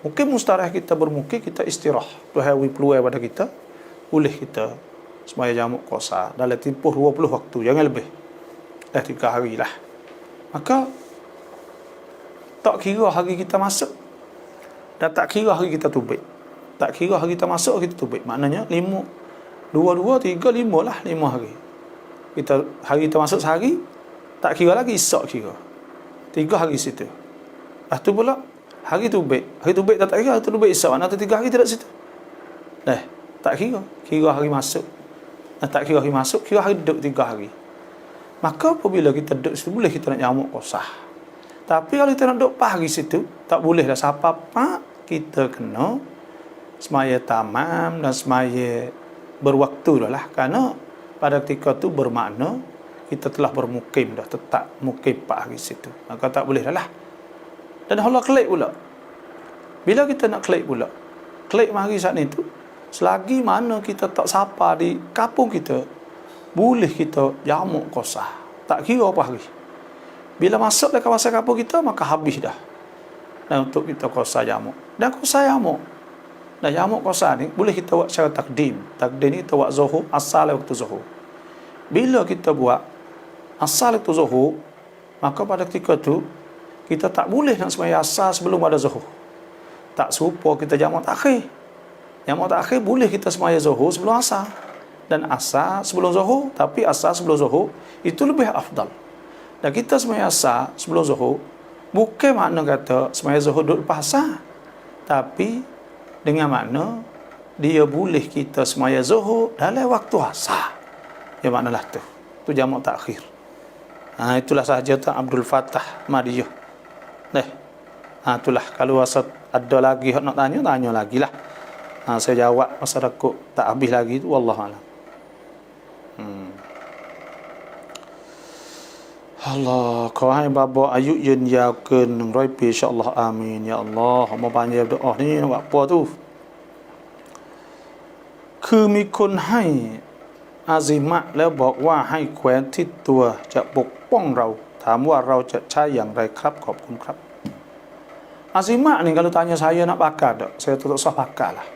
Mukim mustarih kita bermukim, kita istirah. Tuhan wi peluang pada kita, boleh kita semaya jamu qasar dalam tempoh 20 waktu, jangan lebih. Dah 3 hari lah. Maka tak kira hari kita masuk dan tak kira hari kita tubik. Tak kira hari kita masuk, kita tubik. Maknanya 5, 2, 3, 5 lah, 5 hari. Hari kita masuk sehari, tak kira lagi, esok kira 3 hari situ. Lepas tu pula hari tubik tak kira, hari tubik esok, mana tu 3 hari tidak situ. Tak kira hari masuk. Tak kira hari masuk, kira hari duduk 3 hari. Maka apabila kita duduk situ, boleh kita nak jamu qasar. Tapi kalau kita nak duduk pagi situ, tak boleh dah siapa pak, kita kena semaya tamam dan semaya berwaktu dah lah. Kerana pada ketika tu bermakna kita telah bermukim dah, tetap mukim 4 hari situ. Maka tak boleh dah lah. Dan Allah klik pula. Bila kita nak klik pula, klik mari saat ni tu, selagi mana kita tak sapa di kampung kita, boleh kita jamu qasar. Tak kira apa hari. Bila masuk dalam kawasan kampung kita, maka habis dah. Dan untuk kita qasar jamu. Dan qasar jamu. Dan jamu qasar ni boleh kita buat secara takdim. Takdim ni kita buat zuhur, asal waktu zuhur. Bila kita buat asal waktu zuhur, maka pada ketika tu kita tak boleh nak sembahyang asar sebelum ada zuhur. Tak serupa kita jamu takhir. Jamu takhir boleh kita sembahyang zuhur sebelum asar. Dan asar sebelum zuhur, tapi asar sebelum zuhur itu lebih afdal. Dan kita sembahyang asar sebelum zuhur, bukan makna kata sembahyang zuhur duduk lepas asar, tapi dengan makna dia boleh kita sembahyang zuhur dalam waktu asar. Yang maknalah tu. Tu jamak takhir. Itulah sahaja tu Abdul Fattah Madiyah. Itulah, kalau ada lagi nak tanya lagi lah. Saya jawab masa aku tak habis lagi tu, wallahualam. Allah, kau hai babo ayuk yen yakin 100 ปี insya-Allah, amin ya Allah. มาบานเยdoa ni nak buat apa tu? คือมีคนให้อาซิมะแล้วบอกว่าให้แขวนที่ตัวจะปกป้องเราถามว่าเราจะใช้อย่างไรครับขอบคุณครับ Azimah ni kalau tanya saya nak bakar tak? Saya tak usah bakar lah.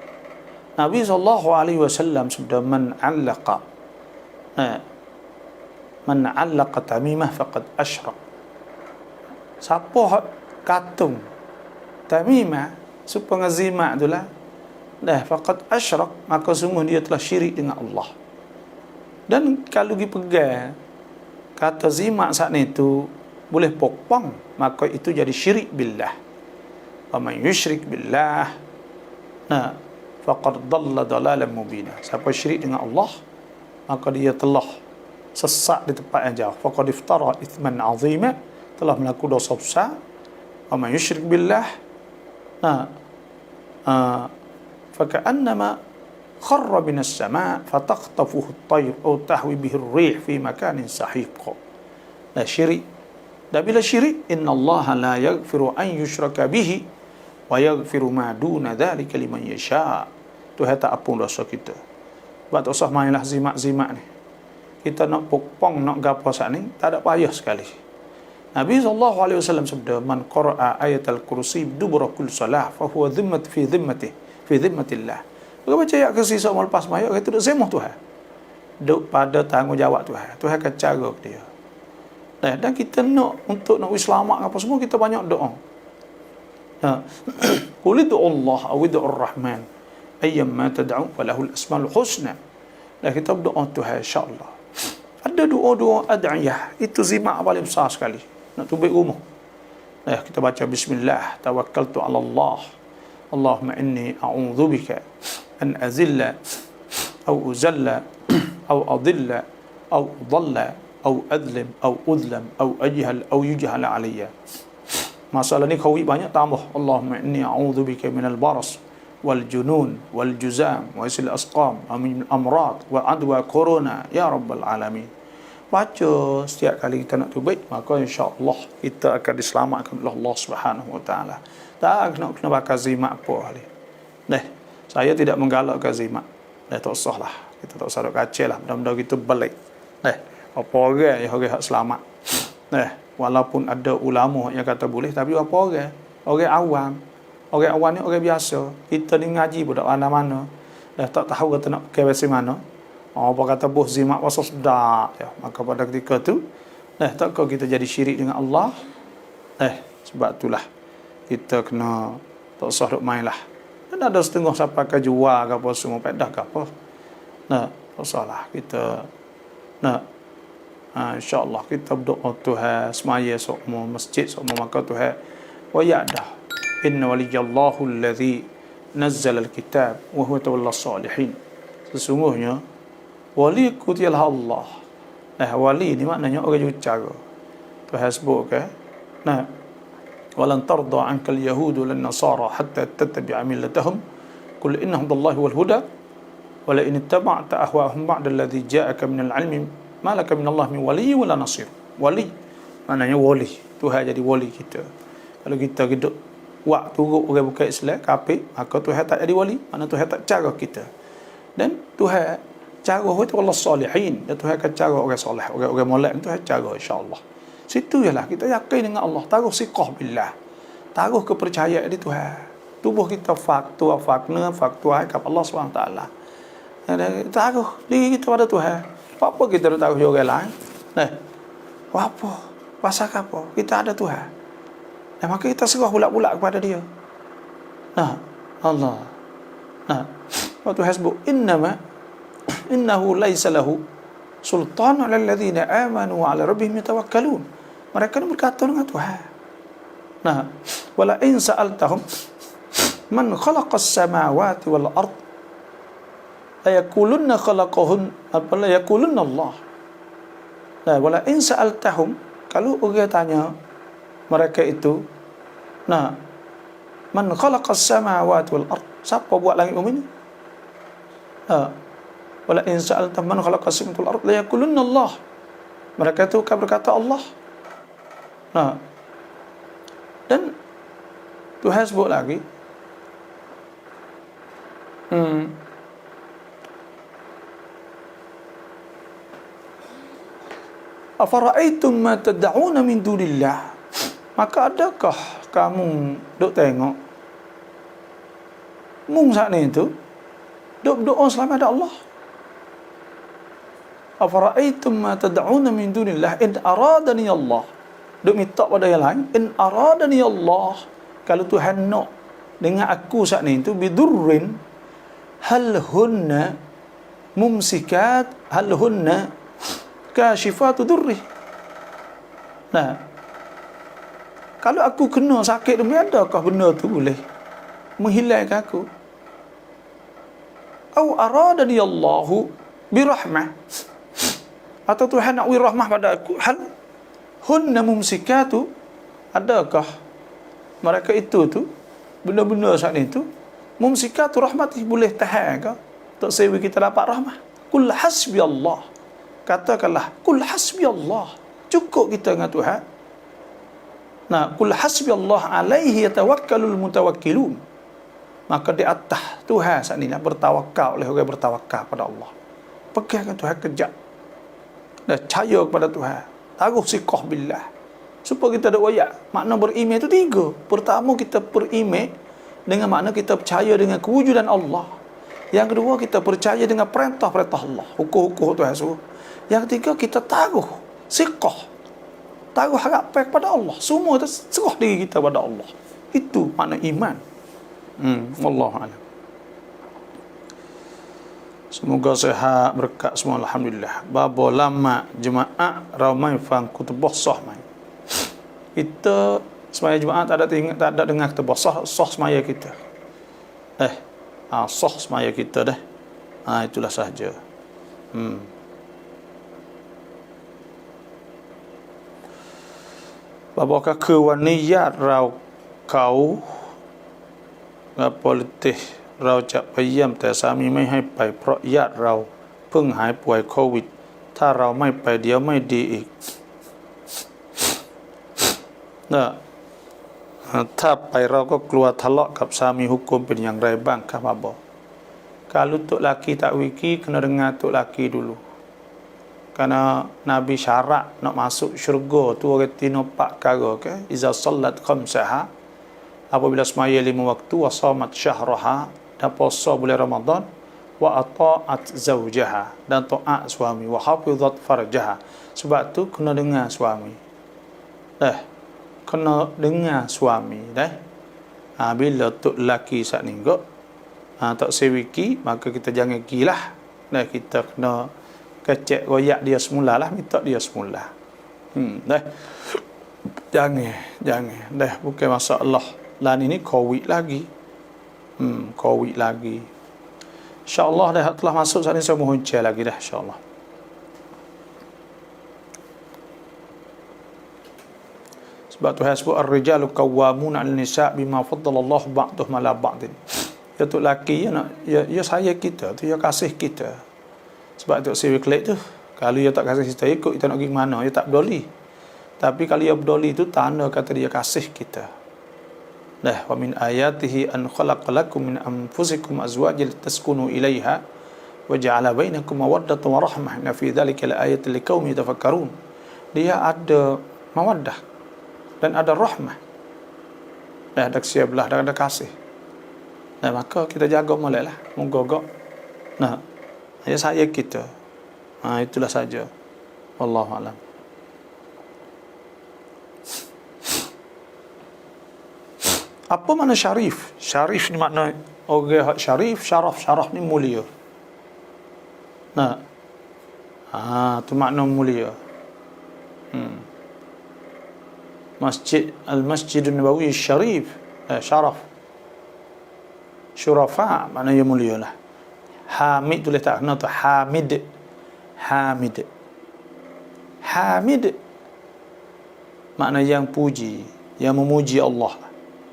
Nabi SAW sudah men'allaqa tamimah faqad asyraq. Siapa katung tamimah supaya azimah tu lah, faqad asyraq, maka sungguh dia telah syirik dengan Allah. Dan kalau pergi pegang kata zimah saat itu boleh pokpong, maka itu jadi syirik billah. Wa man yusyrik billah faqad dhalla dhalalan mubina. Siapa syirik dengan Allah, maka dia telah sesat di tempat yang jauh. Faqad iftara ithman azima, telah melakukan dosa besar. Wa man yusyrik billah faka'annama kharra minas sama' fataqtafuhu at-tayr aw tahwi bihi ar-rih fi makanin sahiq. Syirik. Dan bila syirik, innallaha la yaghfiru an yushraka bihi wa yaghfiru ma duna dzalika liman yasha. Tuhan tak ampun dosa kita. Sebab tak usah mainlah zimat-zimat ni. Kita nak pokpong, nak gapo saat ni, tak ada payah sekali. Nabi SAW sabda, man qara'a ayatal kursi dubura kull salah fa huwa dhimmat fi dhimmatillah. Kalau baca ayat kursi sama lepas sembahyang, itu duk zemah Tuhan. Duk pada tanggungjawab Tuhan. Tuhan akan cara dia. Dan kita nak untuk nak selamat apa semua, kita banyak doa. Qul ud'u Allah aw ud'u ar-Rahman ayyamma tad'u falahul asmaul husna. Dan kita berdoa Tuhan, insya-Allah. Ada doa-doa ad'iyah, itu zimat paling besar sekali. Nak tubik rumah. Kita baca bismillah, tawakkaltu 'ala Allah. Allahumma inni a'udzubika an azilla aw uzalla aw adilla aw dhalla aw adlim aw udlam aw ajhal aw yujhal alayya. Masalah ni khawi banyak tambah. Allahumma inni a'udzubika minal baras wal junun wal juzam wa isil asqam amin amrad wa adwa corona ya rabbal alamin. Baca setiap kali kita nak taubat, maka insya-Allah kita akan diselamatkan oleh Allah Subhanahu wa taala. Tak kena bakar zimat apa kali. Saya tidak menggalakkan zimat. Tak usahlah. Kita tak usah duk kacau lah. Mudah-mudahan kita balik. Apa orang yang hak selamat. Walaupun ada ulama yang kata boleh, tapi apa orang? Orang awam. Orang awam ni orang biasa. Kita ni ngaji pun tak mana-mana. Tak tahu kata nak pakai bahasa mana. Apa kata bos zimat pasal sedap ya. Maka pada ketika tu takkah kita jadi syirik dengan Allah. Sebab itulah kita kena tak usah duk main lah. Dan ada setengah sampai ke jual ke apa semua pedah ke apa. Tak usahlah kita insya-Allah kita berdoa Tuhan semaya semua masjid semua maka Tuhan wa ya'dah inna waliyallahu alladhi nazzala alkitab wa huwa tawalla salihin. Sesungguhnya wali ku ialah Allah. Wali ni maknanya orang yang cara. Tuhan sebut ke? Walan tarda anka al-yahud lan nasara hatta tattabi'a millatahum qul inna hudallahi wal huda wa la in ittaba'ta ahwa'ahum ba'da alladhi ja'aka min al-'ilmi ma laka min Allah min wali wala nasir. Wali maknanya wali. Tuhan jadi wali kita. Kalau kita hidup wak turut orang bukan Islam kafir, maka Tuhan tak jadi wali, makna Tuhan tak cara kita. Dan Tuhan cara itu Allah salihin, dan Tuhan akan cara orang soleh, orang molek itu Tuhan cara insya-Allah. Situ ialah kita yakin dengan Allah, taruh siqah billah, taruh kepercayaan di Tuhan. Tubuh kita faktual kepada Allah SWT. Taruh diri kita pada Tuhan. Apa kita nak taruh orang lain? Apa? Pasal apa? Kita ada Tuhan. Maka kita serah bulat-bulat kepada dia. Allah. Tuhan sebut innahu laisa lahu sultan 'ala alladhina amanu wa 'ala rabbihim yatawakkalun. Mereka ni berkata dengan Tuhan. Wala in sa'altahum man khalaqas samawati wal ard la yaqulunna khalaqahun la yaqulunna Allah. Wala in sa'altahum, kalau orang tanya mereka itu, man khalaqas samawati wal ard, siapa buat langit bumi ni? Wala in sa'altahum man khalaqas samawati wal ard la yaqulunna Allah. Mereka itu akan berkata Allah. Dan Tuhan sebut lagi afara'aitum ma tad'una min dunillah, maka adakah kamu duk tengok mung saat ni tu duk doa selamat ada Allah? Afara'aitum ma tad'una min dunillah in aradani Allah, duk minta pada yang lain, in aradani Allah, kalau Tuhan nak dengan aku saat ni tu bidurrin hal hunna mumsikat hal hunna kashifatu durri. Kalau aku kena sakit demi, adakah benda tu boleh menghilangkan aku? Au aradani Allahu birahmah, atau Tuhan nak wirahmah pada aku, hal hunna mumsikatu, adakah mereka itu tu benda-benda saat itu mumsikatu rahmati, boleh tahan ke tak sewi kita dapat rahmah? Kul hasbi Allah, katakanlah kul hasbi Allah, cukup kita dengan Tuhan. Kul hasbi Allah alaihi yatawakkalul mutawakkilun, maka di atas Tuhan saat ini nak bertawakal oleh orang bertawakal pada Allah. Pegangkan Tuhan kejap dan percaya kepada Tuhan, taruh siqah billah, supaya kita ada wayak. Makna beriman itu tiga. Pertama, kita beriman dengan makna kita percaya dengan kewujudan Allah. Yang kedua, kita percaya dengan perintah-perintah Allah, hukum-hukum Tuhan suruh. Yang ketiga, kita taruh siqah, taruh harapan kepada Allah. Semua itu serah diri kita pada Allah. Itu makna iman. Wallahu a'lam. Semoga sehat berkat semua, alhamdulillah. Babo lama jemaah ramai fang kutubah sah mai. Kita semaya jemaah tak ada dengar kutubah sah semaya kita. Sah semaya kita dah. Itulah sahaja. Babakah kewaniyat rau kau politik เราจะไปเยี่ยมแต่สามีไม่ให้ไปเพราะญาติเราเพิ่งหายป่วยโควิดถ้าเราไม่ไปเดี๋ยวไม่ดีอีกนะถ้าไปเราก็กลัวทะเลาะกับสามีhukumเป็นอย่างไรบ้างครับAbah kalau untuk laki tak wiki kena dengar untuk laki dulu kerana Nabi syarat nak masuk syurga tu orang tino 4 perkara okay? Iza sallat khamsaha apabila semaya 5 waktu wa samat syahraha dan puasa bulan Ramadan wa ata'at zawjaha dan taat suami wa hafizat farjaha sebab tu kena dengar suami kena dengar suami bila tok lelaki sat ninggok tak sewiki maka kita jangan gilah kita kena kecek royak dia semula lah minta dia semula jangan bukan masalah lan ini covid lagi covid lagi insyaallah dah telah masuk saat ini saya mohon cek lagi dah insyaallah sebab Tuhan sebut ar-rijalu qawwamuna 'alan nisa' bima faddalallahu ba'dahum 'ala ba'din ya tu laki ya saya kita tu ya kasih kita sebab tu saya klik tu kalau dia tak kasih kita ikut kita nak pergi mana dia tak peduli tapi kalau dia peduli tu tanda kata dia kasih kita wa min ayatihi an khalaqalakum min anfusikum azwajan taskunu ilaiha wa ja'ala bainakum mawaddatan wa rahmah inna fi dhalika laayatin liqaumin yatafakkarun dia ada mawaddah dan ada rahmah ada kesebelah dan ada kasih maka kita jaga molek lah menggogok ya saya kita itulah saja wallahu alam apa makna syarif ni makna orang syarif syaraf ni mulia tu makna mulia Al-Masjidun Nabawi Syarif syaraf syurafa maknanya mulia lah hamid tulis tak kena tu hamid makna yang puji yang memuji Allah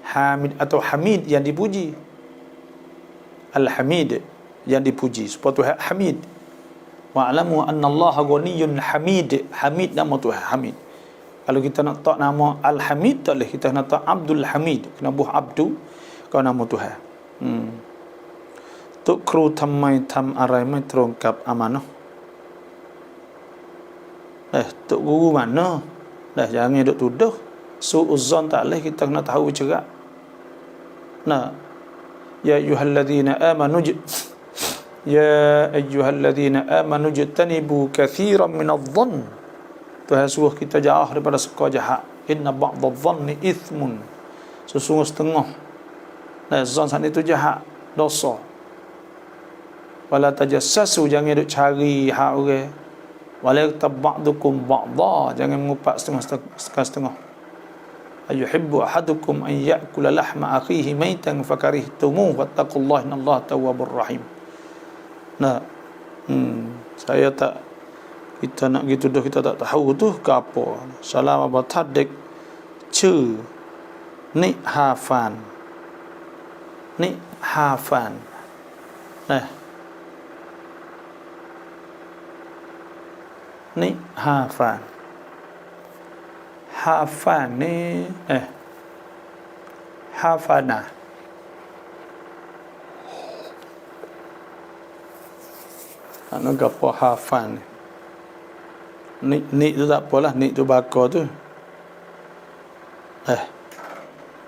hamid atau hamid yang dipuji al-hamid yang dipuji sebab Tuhan hamid wa'lamu anna Allah ghaniyyun hamid nama Tuhan hamid kalau kita nak tak nama Al-Hamid tak boleh kita nak tak Abdul Hamid kena buh Abdu kau nama Tuhan Tok Kru ทำไมทำอะไรไม่ตรงกับอามานะห์Tok Guru mana jangan duk tuduh su'uzzan tak boleh kita kena tahu juga ya ayyuhalladzina amanu jtanibu katsiran minadh-dhann Tuhan suruh kita jauh daripada suka jahat inna ba'dadh-dhanni ithmun sesungguh setengah zon sana itu jahat dosa wala tajassasu jangan duk cari hak orang wala tab'dukum ba'dha jangan mengupak setengah ayuhibbu ahadukum an ya'kula lahma akhihi maitan fakarihtumuh wattaqullaha innallaha tawwabur rahim saya tak kita nak gitu dah kita tak tahu tu ke apa salam abatadik chư ni hafan ni hafan ni hafana anu gapo hafan ni tu tak apalah ni tu bakar tu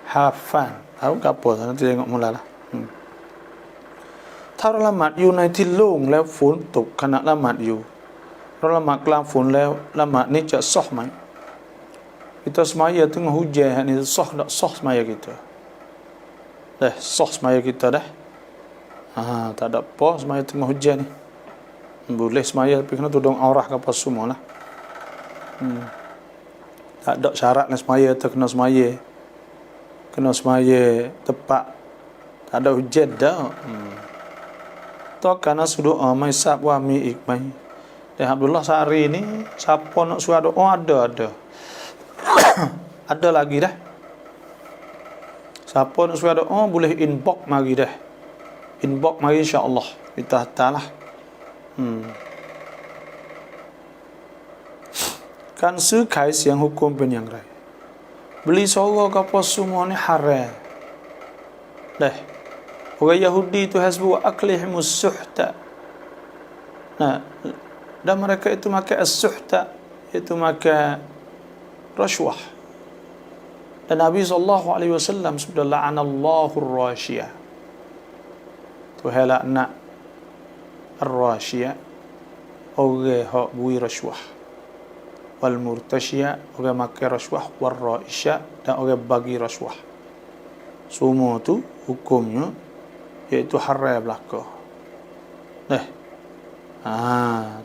hafan tahu ke apa nanti tengok mula lah ถ้าเราละหมาดอยู่ในที่โล่งแล้วฝนตกขณะละหมาดอยู่เราละหมาดกลางฝนแล้วละหมาดนี้จะsahไหม kita semaya tengah hujan ni sah tak sah semaya kita sah semaya kita dah tak ada apa semaya tengah hujan ni boleh semaya tapi kena tudung aurah ke apa semua lah tak ada syarat nak semaya tu kena semaya tepat tak ada hujan dah tak kerana sudah amai sab wa mi ikmai Abdullah sehari ni siapa nak suruh doa ada ada lagi dah siapa nak suruh doa boleh inbox mari dah inbox mari insya-Allah kita hantarlah. Kan ซื้อขายเสียง hukum เป็นอย่างไร beli sorok apa semua ni haram. Dah. Orang Yahudi tu hasbu aklihimus suhta. Nah, dan mereka itu makan as-suhta, itu makan rashwah. Dan Nabi SAW sudah la'anallahu ar-rashiyah. Tuhan laknat ar-rashiyah, orang hak bui rashwah. Wal murtasyiyah, orang makan rashwah. Wal ra'isyah, dan orang bagi rashwah. Semua tu hukumnya iaitu haram belaka.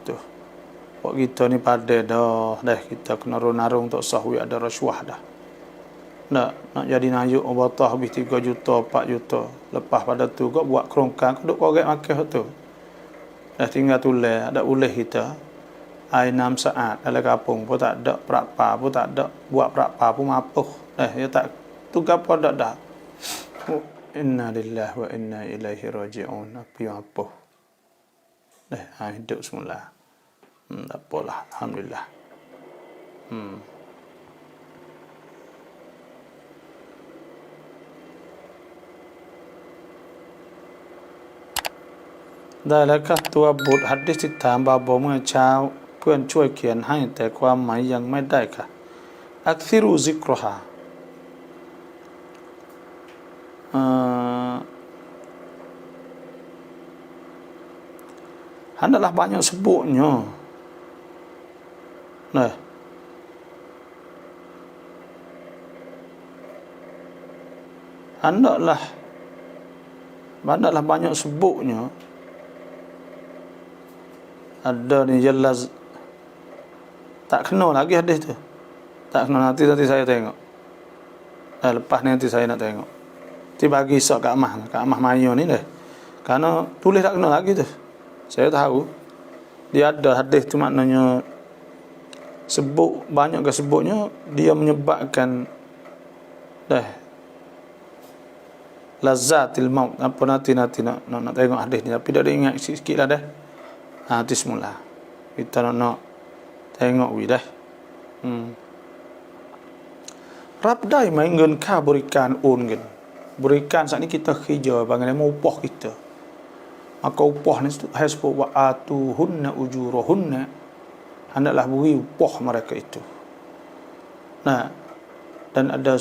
Tu. Buat kita ni pada dah. Kita kena runarung tak sahwi ada rashwah dah. Nak jadi najuk obatah habis 3 juta, 4 juta. Lepas pada tu kau buat kerongkang, kau duk korek makan tu. Dah tinggal tulis, ada boleh kita. Ai 6 saat dalam kampung pun tak ada, berapa pun tak ada, buat berapa pun mapuh. Ya tak tu gapo dak dah. Inna lillahi wa inna ilaihi raji'un. Apa yang apa? Hidup semula. Tak apalah, alhamdulillah.ได้แล้วครับตัวบทหัดที่ถามบาบอกเมื่อเช้าเพื่อนช่วยเขียนให้แต่ความหมายยังไม่ได้ค่ะอักซิรุซิกรฮาhendaklah banyak sebutnya. Hendaklah banyak sebutnya. Ada ni jelas tak kena lagi hadis tu. Tak kena, nanti saya tengok. Lepas ni nanti saya nak tengok. Nanti bagi sok Kak Amah Mayo ni dah. Karena tulis tak kena lagi tu. Saya tahu dia ada hadis tu, maknanya sebut banyak ke sebutnya dia menyebabkan lazatil maut. Apa nanti nak tengok hadis ni, tapi dah ingat sikit lah dah. Nanti semula kita nak tengok dah. Rabdai main งิน ค่าบริการโอนเงิน berikan saat ni kita kerja bagaimana upah kita. Maka upah ni hasbu wa atuhunna ujurahunna, hendaklah beri upah mereka itu. Dan ada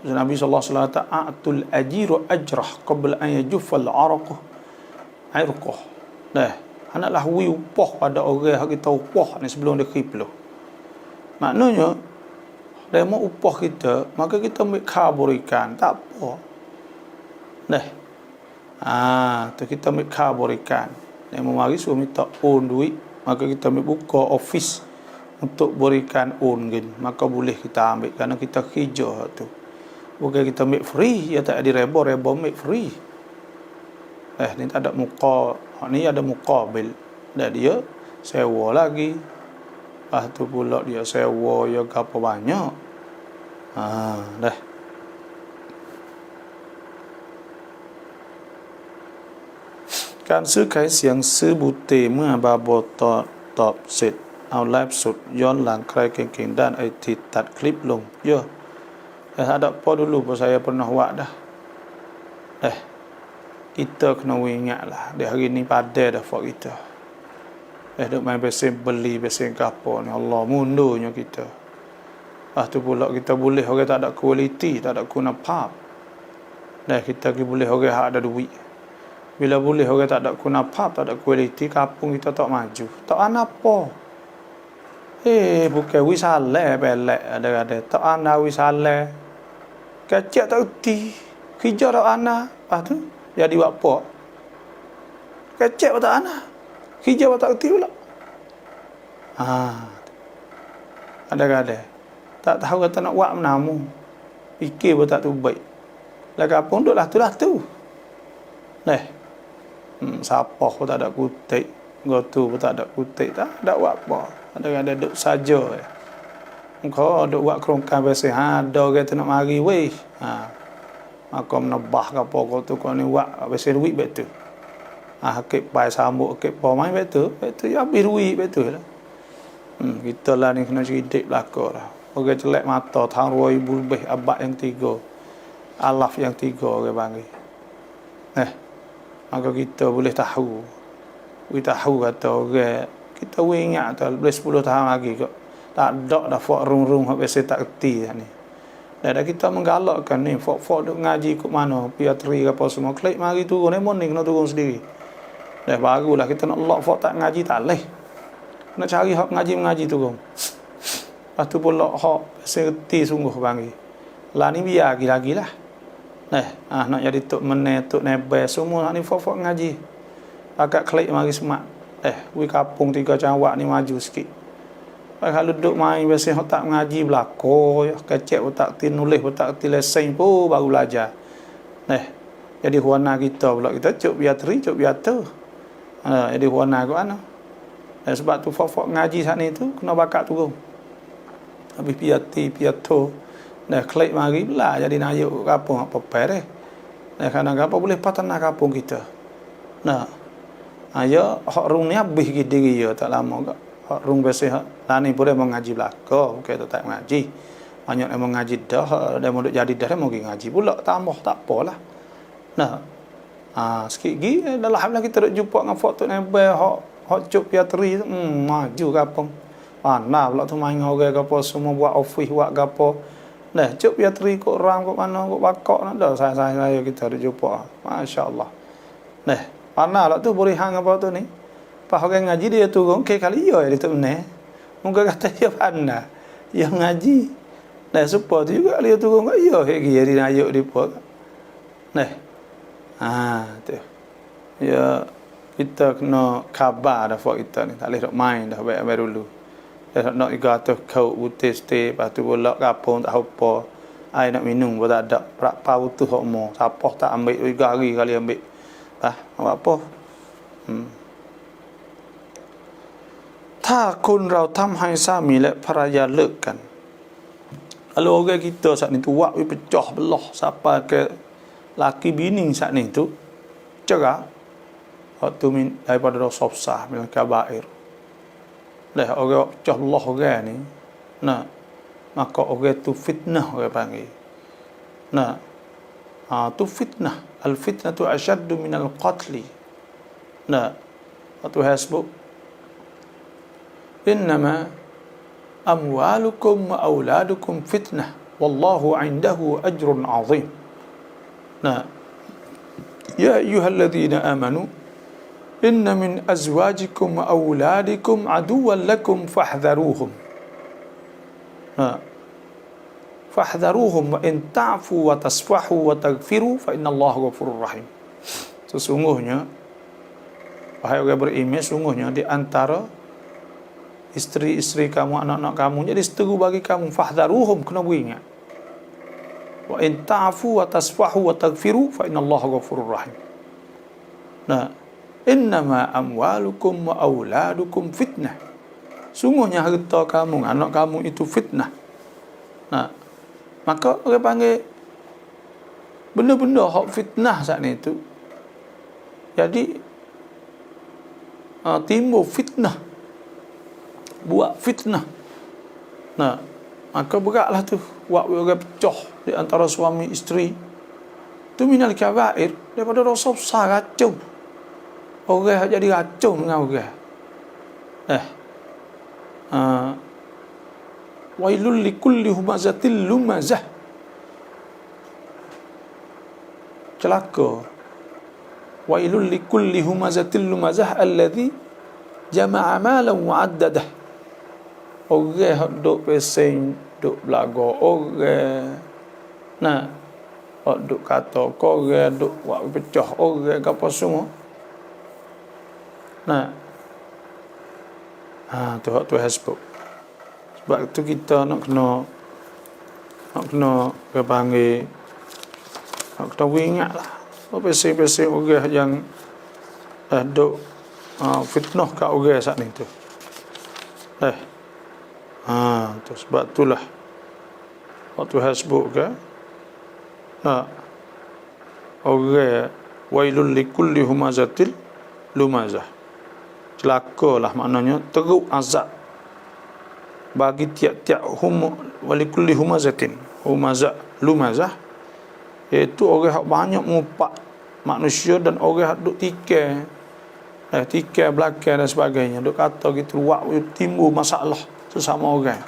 Nabi sallallahu alaihi wasallam ta'atul ajiru ajrah qabla an yajuffal araqah irqah. Hendaklah beri upah pada orang yang kita upah ni sebelum dia kipluh. Maknanya dia mau upah kita, maka kita ambil berikan, tak apa. Tu kita ambil berikan. Dia memari suruh minta on duit, maka kita ambil buka office untuk berikan on gun, maka boleh kita ambil kerana kita kerja tu. Bukan kita ambil free, ya tak ada reba ambil free. Ni tak ada muka, ni ada mukabil. Dan dia sewa lagi. Lepas tu pula dia sewa ya berapa banyak. Kan ซื้อขายเสียงซื้อบูเตเมื่อบาโบตอบเสร็จเอาไลฟ์สดย้อนหลังใครเก่งๆด้านไอทีตัดคลิปลงเยอะada apa dulu saya pernah buat dah. Kita kena ingatlah di hari ni pada dah fak kita. Duk main besen beli besen apa ni, Allah mundurnya kita. Lepas tu pula kita boleh orang tak ada kualiti, tak ada guna pap. Kita boleh orang ada duit. Bila boleh orang tak ada guna pap, tak ada kualiti, kampung kita tak maju. Tak ana apa. Bukan wisale belek ada tak ana wisale. Kecek tak erti. Kerja tak ana. Lepas tu jadi buat apa? Kecek tak ana. Kerja tak erti pula. Ada. Tak tahu kata nak buat menamu. Fikir pun tak tu baik. Lah kampung duduklah tu. Siapa pun tak ada kutik. Gotu pun tak ada kutik. Tak ada buat apa. Ada duduk saja. Kau duduk buat kerongkang biasa. Ada orang tu nak mari weh. Maka menebah ke apa kau tu. Kau ni buat biasa duit betul. Hakik pai sambuk hakik po mai betul ya habis duit betul lah. Kita lah ni kena cerdik belaka lah. Orang celek mata tahun 2000 lebih abad yang 3. Alaf yang 3 orang panggil. Maka kita boleh tahu. Kita tahu kata orang kita ingat tu boleh 10 tahun lagi kok. Tak ada dah fok rung-rung hak biasa tak kerti ni. Dan kita menggalakkan ni fok duk ngaji kat mana, piatri ke apa semua. Klik mari turun ni morning kena turun sendiri. Dah barulah kita nak lock fok tak ngaji tak leh. Nak cari hak ngaji turun. Lepas tu pun lock hak serti sungguh panggil. Lah ni biar lagi lah. Nak jadi tok meneh, tok nebel semua nak ni fok ngaji. Agak klik mari semak. We kapung 3 cawak ni maju sikit. Kalau duduk main biasa tak mengaji belako, kecek tak tin nulis tak tin lesen pun baru belajar. Jadi huana kita pula kita cuk biatri cuk biata. Jadi huana kat mana? Sebab tu fok ngaji sat ni tu kena bakat turun. Habis piato. Klik mari belah jadi nayuk kapung apa per kadang apa boleh patana kapung kita. Ya hak rung ni habis diri dia tak lama kak. Hak rung biasa lah ni boleh mengaji belaka, okey tu tak mengaji. Banyak yang mengaji dah, dia mau jadi dah dia mau ngaji pula tambah tak apalah. Sikit lagi dalam hal kita duk jumpa dengan foto nebel hak cuk piatri tu maju kapung. Nah pula tu main orang gapo semua buat office buat gapo. Cuk piatri kok orang kok mana kok bakok nak dah saya kita duk jumpa. Masya-Allah. Mana lah tu boleh hang apa tu ni. Pas orang ngaji dia turun kali ya dia tu meneh. Muka kata dia pandai. Yang ngaji. Supaya tu juga dia turun kat ya dia nayuk dia pun. Tu. Ya kita kena khabar dah buat kita ni. Tak boleh dok main dah baik-baik dulu. Dah nak iga tu kau putih stay lepas tu bolak kapung tak apa. Ai nak minum pun tak ada. Berapa butuh hok mo. Siapa tak ambil 3 hari kali ambil. Apa ถ้าคนเราทำให้สามีและภรรยาเลิกกัน kalau orang kita saat ni tu wak pecah belah sampai ke laki bini saat ni tu cerai waktu daripada dosa besar min kabair dah orang pecah belah orang ni maka orang tu fitnah orang panggil tu fitnah al-fitnah tu asyaddu minal qatli waktu hasbuk innama amwalukum wa auladukum fitnah wallahu indahu ajrun azim ya ayyuhalladzina amanu inna min azwajikum wa auladikum aduwwan lakum fahdharuhum fahdharuhum wa in ta'fu wa tasfahu wa taghfiru fa innallaha ghafurur rahim. Sesungguhnya wahai orang beriman, sungguhnya di antara isteri-isteri kamu, anak-anak kamu jadi seteru bagi kamu, fahdharuhum, kena beringat. Wa in ta'fu wa tasfahu wa taghfiru fa innallaha ghafurur rahim. Innama amwalukum wa auladukum fitnah. Sungguhnya harta kamu, anak kamu itu fitnah. Maka orang panggil benda-benda hak fitnah saat ni tu. Jadi timbul fitnah, buat fitnah. Maka beratlah tu buat orang pecah di antara suami isteri. Tu minal kabair, daripada dosa besar, racun. Orang jadi racun dengan orang. Wailul likulli humazatil lumazah. Celaka. Wailul likulli humazatil lumazah alladhi jama'a malan wa 'addadah. Orang hak duk pesing, duk belaga orang. Hak duk kata orang, duk buat pecah orang ke apa semua. Tu hak tu hasbuk. Sebab tu kita nak kena ke panggil nak kena ingat lah. Pesing-pesing orang yang duk fitnah kat orang saat ni tu. Tu sebab itulah waktu hasbuk ke orang wailul likulli humazatil lumazah. Celakalah maknanya teruk azab bagi tiap-tiap walikulli humazatin. Lumazah iaitu orang yang banyak mengupak manusia dan orang yang duk tikai belakang dan sebagainya, duk kata gitu luak timbul masalah sesama orang.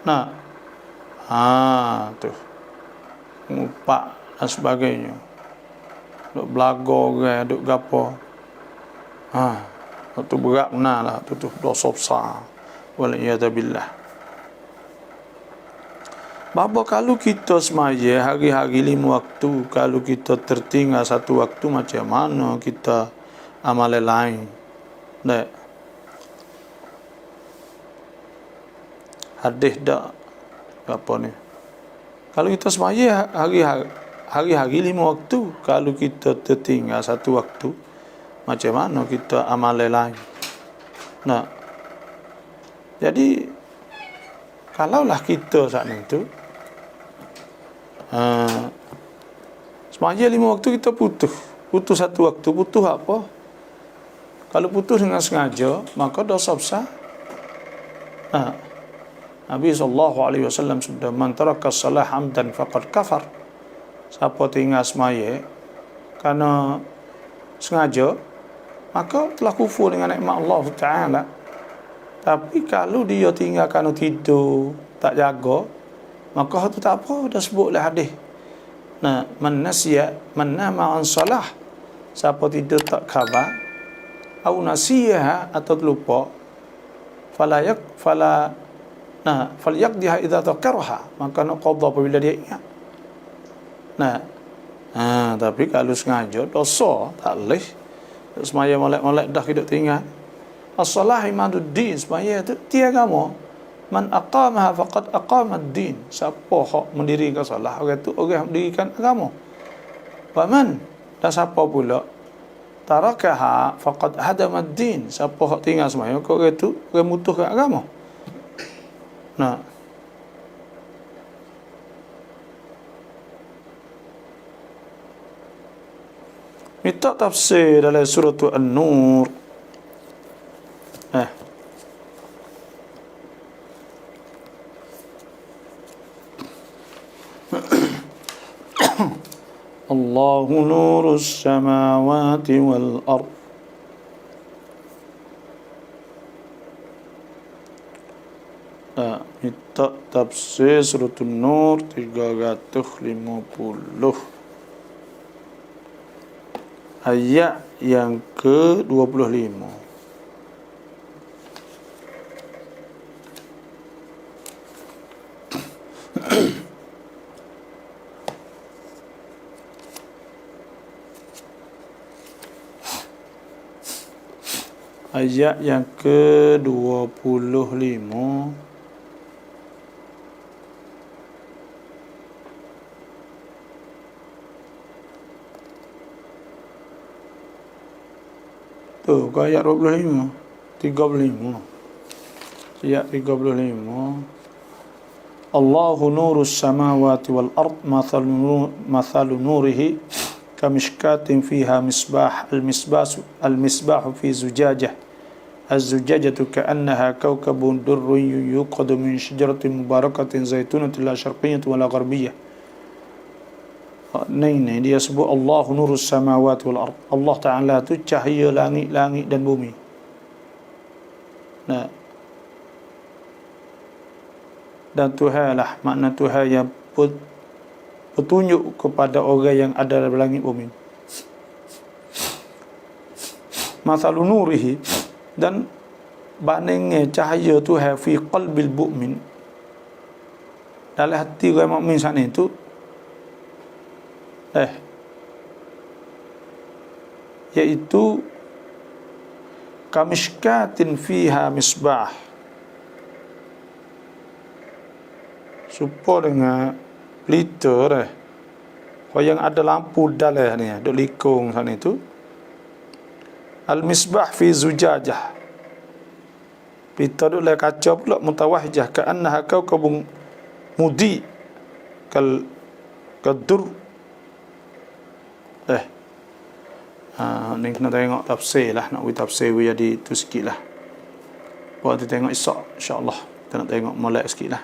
Nah, tu mengupak dan sebagainya, duk belaga orang, duk gapo. Itu berat benar lah, tu dosa besar. Waliyadzubillah. Bapa kalau kita semaya hari-hari 5 waktu, kalau kita tertinggal 1 waktu, macam mana kita amal lain? Tak. Hadis dak apa ni? Kalau kita semaya hari-hari 5 waktu, kalau kita tertinggal 1 waktu, macam mana kita amal lain? Nah. Jadi kalaulah kita saat itu semaya 5 waktu kita putus 1 waktu, putus apa? Kalau putus dengan sengaja, maka dosa besar. Nabi SAW sudah man taraka salah hamdan faqad kafar. Siapa tinggal semaya kerana sengaja, maka telah kufur dengan nikmat Allah Ta'ala. Tapi kalau dia tinggal kerana tidur, tak jaga, maka itu tak apa, dah sebutlah hadis. Nah, man nama an salah, siapa tidur tak khabar, au nasiha atau terlupa, falyaqdiha idza takarha, maka nak qada apabila dia ingat. Tapi kalau sengaja dosa tak boleh. Semaya molek-molek dah hidup tinggal. As-salah imaduddin, semaya itu tiada agama. Man aqamaha faqad aqama ad-din. Siapa hak mendirikan salah, orang itu orang yang mendirikan agama. Wa man, dan siapa pula tarakaha faqad hadama ad-din. Siapa hak tinggal semaya, orang itu orang mutuhkan agama. Nah, minta tafsir dalam surah An-Nur. Allahu nurus samawati wal ard. Minta tafsir surah An-Nur 350. Ayat yang ke-25. Ayat yang ke-25. Tu ayat 25, 35. Ayat 35. Allahu nurus samawati wal ard mathalu nurihi kamishkatin fiha misbah al-misbah fi zujajah az-zujajatu ka'annaha kawkabun durrun yuqadu min syajaratin mubarakatin zaitunatin la syarqiyyah wa la gharbiyyah. Ini dia sebut Allahu nurus samawati wal ard. Allah Ta'ala tu cahaya langit-langit dan bumi. Nah, dan Tuhan lah, makna Tuhan yang petunjuk kepada orang yang ada dalam langit bumi. Mathalu nurihi, dan bandingnya cahaya Tuhan fi qalbil mu'min, dalam hati orang mukmin sana itu yaitu kamishkatin fiha misbah, serupa dengan pelita yang ada lampu dalam ni, duk likung sana itu. Al-misbah fi zujajah, pelita duk dalam kaca pula, mutawahjah ka'annaha kawkabun mudi kadur. Ni kena tengok tafsir lah, nak tafsir jadi tu sikit lah. Buat kita tengok esok insya-Allah. Kita nak tengok molek sikit lah.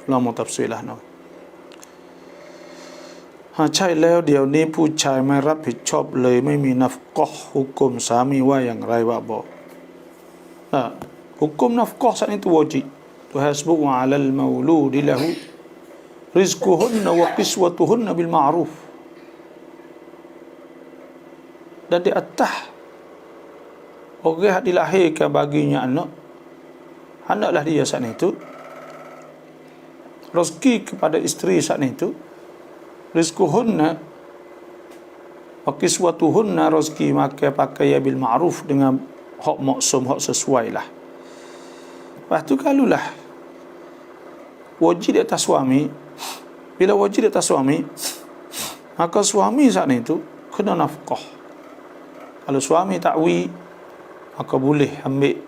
Lama tafsir lah no. ใช่แล้วเดี๋ยวนี้ผู้ชายไม่รับผิดชอบเลยไม่มีนัฟกอฮ์ฮุกมสามีว่าอย่างไรวะบอก hukum nafkah saat itu wajib. Tuhasbu 'alal mauludi lahu rizquhunna wa qiswatuhunna bil ma'ruf. Dan di atas orang yang dilahirkan baginya anaklah dia saat itu rezeki kepada isteri saat itu, rizquhunna wa qiswatuhunna, rezeki makan pakai bil ma'ruf, dengan hak maksum, hak sesuai lah. Lepas tu kalulah wajib di atas suami, bila wajib di atas suami, maka suami saat itu kena nafkah. Kalau suami takwi, maka boleh ambil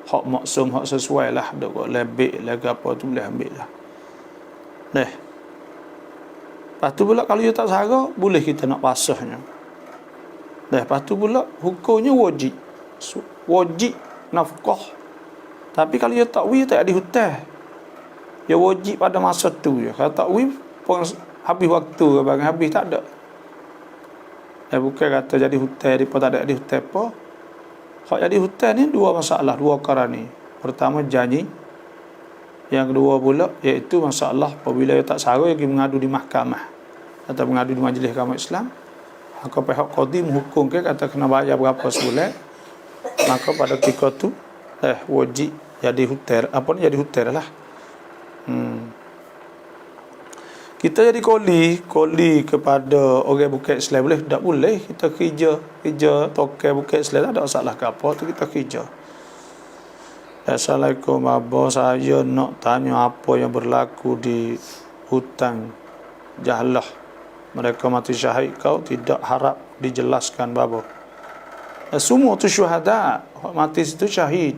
hak maksum, hak sesuai lah. Dok lebih lagi apa tu boleh ambil lah. Lepas tu pula kalau dia tak sara, boleh kita nak pasahnya. Lepas tu pula hukumnya wajib. Wajib nafkah. Tapi kalau dia takwi, tak ada hutang. Dia wajib pada masa tu je. Kalau takwi pun habis waktu ke bang, habis tak ada. Bukan kata jadi hutang, dia pun tak ada hutang apa. Hak jadi hutang ni dua masalah, dua perkara ni. Pertama janji. Yang kedua pula iaitu masalah apabila dia tak sara, dia pergi mengadu di mahkamah atau mengadu di majlis agama Islam, maka pihak qadi menghukumkan kata kena bayar berapa sebulan, maka pada ketika tu wajib jadi hutang. Apa ni jadi hutang lah. Kita jadi koli kepada orang bukan Islam boleh? Tak boleh. Kita kerja tokai bukan Islam, tak ada masalah ke apa tu, kita kerja. Assalamualaikum abah, saya nak tanya apa yang berlaku di hutan Jahlah. Mereka mati syahid, kau tidak harap dijelaskan babo. Semua tu syuhada, mati situ syahid.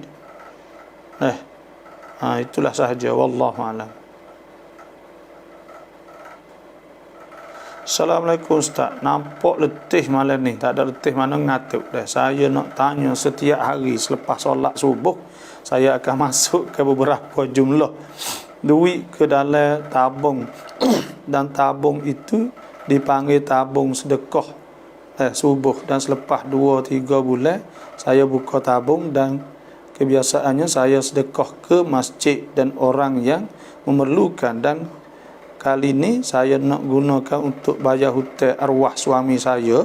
Itulah sahaja, wallahu a'lam. Assalamualaikum Ustaz, nampak letih malam ni. Tak ada letih mana ngatuk dah. Saya nak tanya, setiap hari selepas solat subuh, saya akan masuk ke beberapa jumlah duit ke dalam tabung dan tabung itu dipanggil tabung sedekah subuh, dan selepas 2-3 bulan saya buka tabung dan kebiasaannya saya sedekah ke masjid dan orang yang memerlukan, dan kali ni saya nak gunakan untuk bayar hutang arwah suami saya.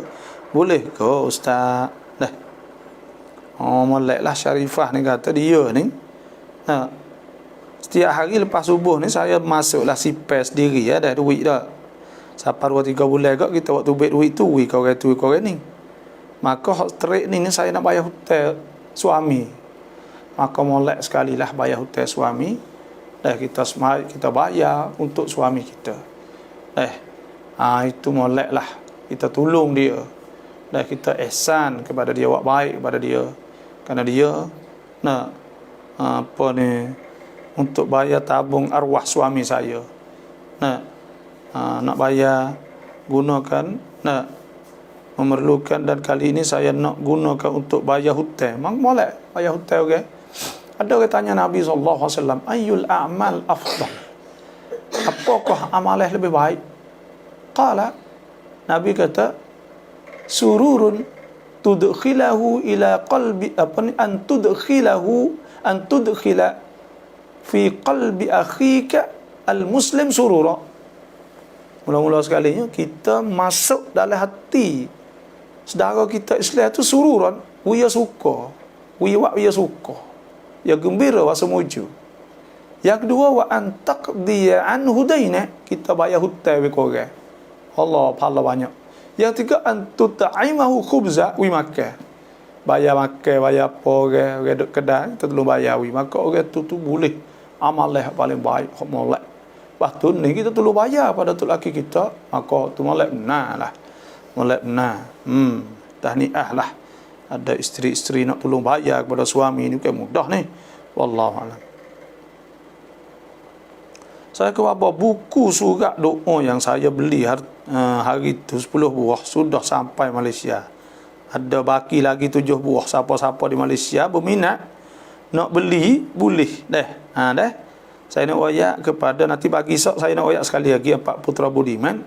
Boleh ke Ustaz? Moleklah Syarifah ni kata dia ni. Setiap hari lepas subuh ni saya masuklah sipes sendiri dah duit dah. Sampai 2-3 bulan agak kita waktu bait duit tu kau ni. Maka hak straight ni saya nak bayar hutang suami. Maka molek sekali lah bayar hutang suami. Kita bayar untuk suami kita. Itu molek lah. Kita tolong dia. Kita ihsan kepada dia, buat baik kepada dia. Kerana dia nak untuk bayar tabung arwah suami saya. Nak bayar gunakan, nak memerlukan, dan kali ini saya nak gunakan untuk bayar hutang. Molek bayar hutang, okey. Ada orang tanya Nabi SAW, ayyul a'mal afdal? Apakah amalan lebih baik? Qala, Nabi kata, sururun tudkhilahu ila qalbi, an tudkhila fi qalbi akhika al-muslim surura. Mula-mula sekalinya kita masuk dalam hati saudara kita Islam tu sururan, dia suka, dia suka, ya gembira, rasa muju. Yang kedua, wa antaqdiya anhu daina, kita bayar hutang ke orang. Allah pahala banyak. Yang tiga, antutaimahu khubza, makan. Bayar makan, bayar apa orang duduk kedai, kita tolong bayar maka orang tu boleh amal yang paling baik, hak molek. Lepas tu ni kita tolong bayar pada tu laki kita, maka tu molek benar lah. Molek benar. Tahniah lah. Ada isteri-isteri nak tolong bayar kepada suami ni bukan mudah ni. Wallahu a'lam. Saya ke apa buku surat doa yang saya beli hari itu 10 buah sudah sampai Malaysia. Ada baki lagi 7 buah. Siapa-siapa di Malaysia berminat nak beli boleh deh. Deh. Saya nak wayak kepada nanti pagi esok saya nak wayak sekali lagi Pak Putra Budiman.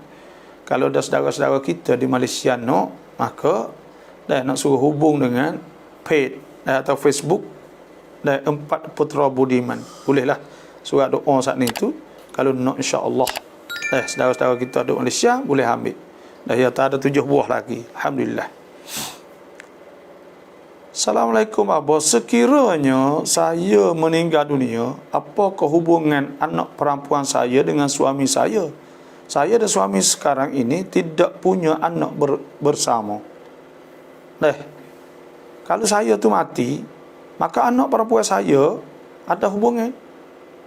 Kalau ada saudara-saudara kita di Malaysia maka nak suruh hubung dengan page atau Facebook Empat Putra Budiman. Bolehlah surat doa saat ni tu. Kalau nak insya-Allah saudara-saudara kita di Malaysia boleh ambil. Ya tak ada 7 buah lagi. Alhamdulillah. Assalamualaikum Abah. Sekiranya saya meninggal dunia, apakah hubungan anak perempuan saya dengan suami saya? Saya dan suami sekarang ini tidak punya anak bersama. Kalau saya tu mati, maka anak perempuan saya ada hubungan,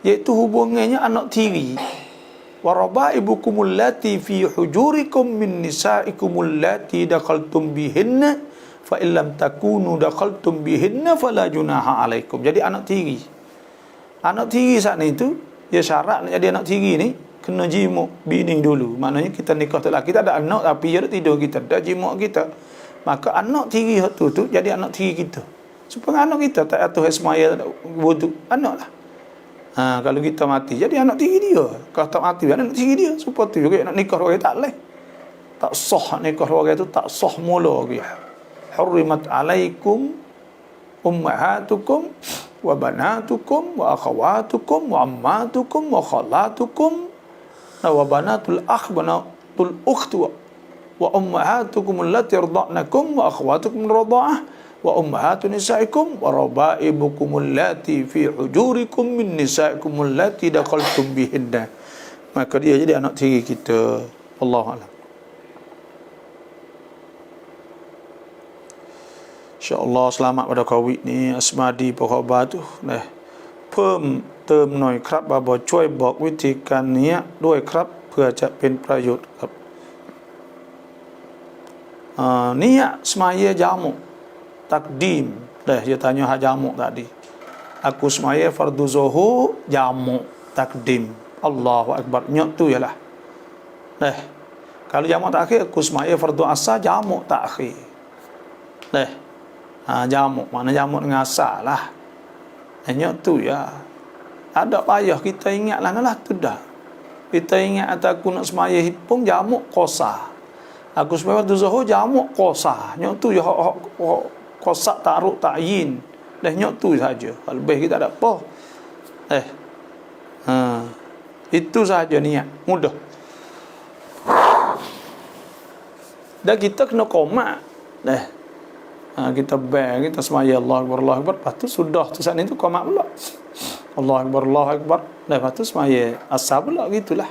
iaitu hubungannya anak tiri. Wa rabaibukum allati fi hujurikum min nisaikum allati dakhaltum bihinna fa illam takunu dakhaltum bihinna fala junaha alaikum. Jadi anak tiri. Anak tiri saat itu, ya syarat nak jadi anak tiri ni kena jimuk bini dulu. Maknanya kita nikah tu lah, kita ada anak tapi dia tidur kita, dah jimuk kita. Maka anak tiri tu jadi anak tiri kita. Supaya anak kita tak atur semaya wudu, anak lah. Kalau kita mati jadi anak tiri dia. Kalau tak mati anak tiri dia. Supaya tu juga nak nikah orang tak boleh. Tak sah nikah orang tu, tak sah mula lagi. Hurrimat alaikum ummahatukum wa banatukum wa akhawatukum wa ammatukum wa khalatukum wa banatul akh banatul ukht wa ummahatukum allati arda'nakum wa akhawatukum radha'ah wa ummahatu nisaikum wa rabaibukum allati fi hujurikum min nisaikum allati dakhaltum bihinna. Maka dia jadi anak tiri kita. Wallahu a'lam. InsyaAllah selamat pada kawit ni asmadi pokhabar tu pem term หน่อยครับบาบอช่วยบอกวิธีการนี้ด้วยครับเพื่อจะเป็นประโยชน์ครับniat semaya jamu takdim dia tanya hak jamu tadi. Aku semaya fardu zuhur jamu takdim. Allahu akbar. Nyok tu ialah. Kalau jamu takhir aku semaya fardu asar jamu takhir. Jamu mana jamu dengan asar lah. Nyok tu ya. Ada payah kita ingat lah tu dah. Kita ingat atau aku nak semaya pun jamu qasar. Aku semaya fardu zuhur jamu qasar. Nyok tu ya qasar ta'aruk ta'yin. Nyok tu saja. Lebih kita tak apa. Itu saja niat. Mudah. Dan kita kena komat. Kita bang, kita semaya Allah Akbar. Lepas tu sudah tu saat itu komat pula. Allah Akbar. Lepas tu semaya asar pula gitulah.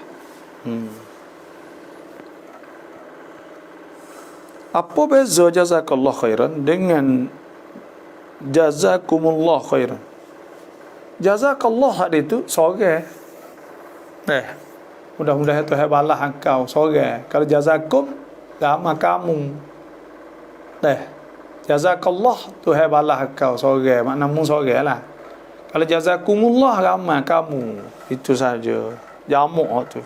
Apa beza jazakallah khairan dengan jazakumullah khairan? Jazakallah hari itu sore. Mudah-mudahan Tuhan balas engkau sore. Kalau jazakum ramah kamu. Jazakallah Tuhan balas engkau sore. Maknamu sore lah. Kalau jazakumullah ramah kamu. Itu saja. Jamuk tu.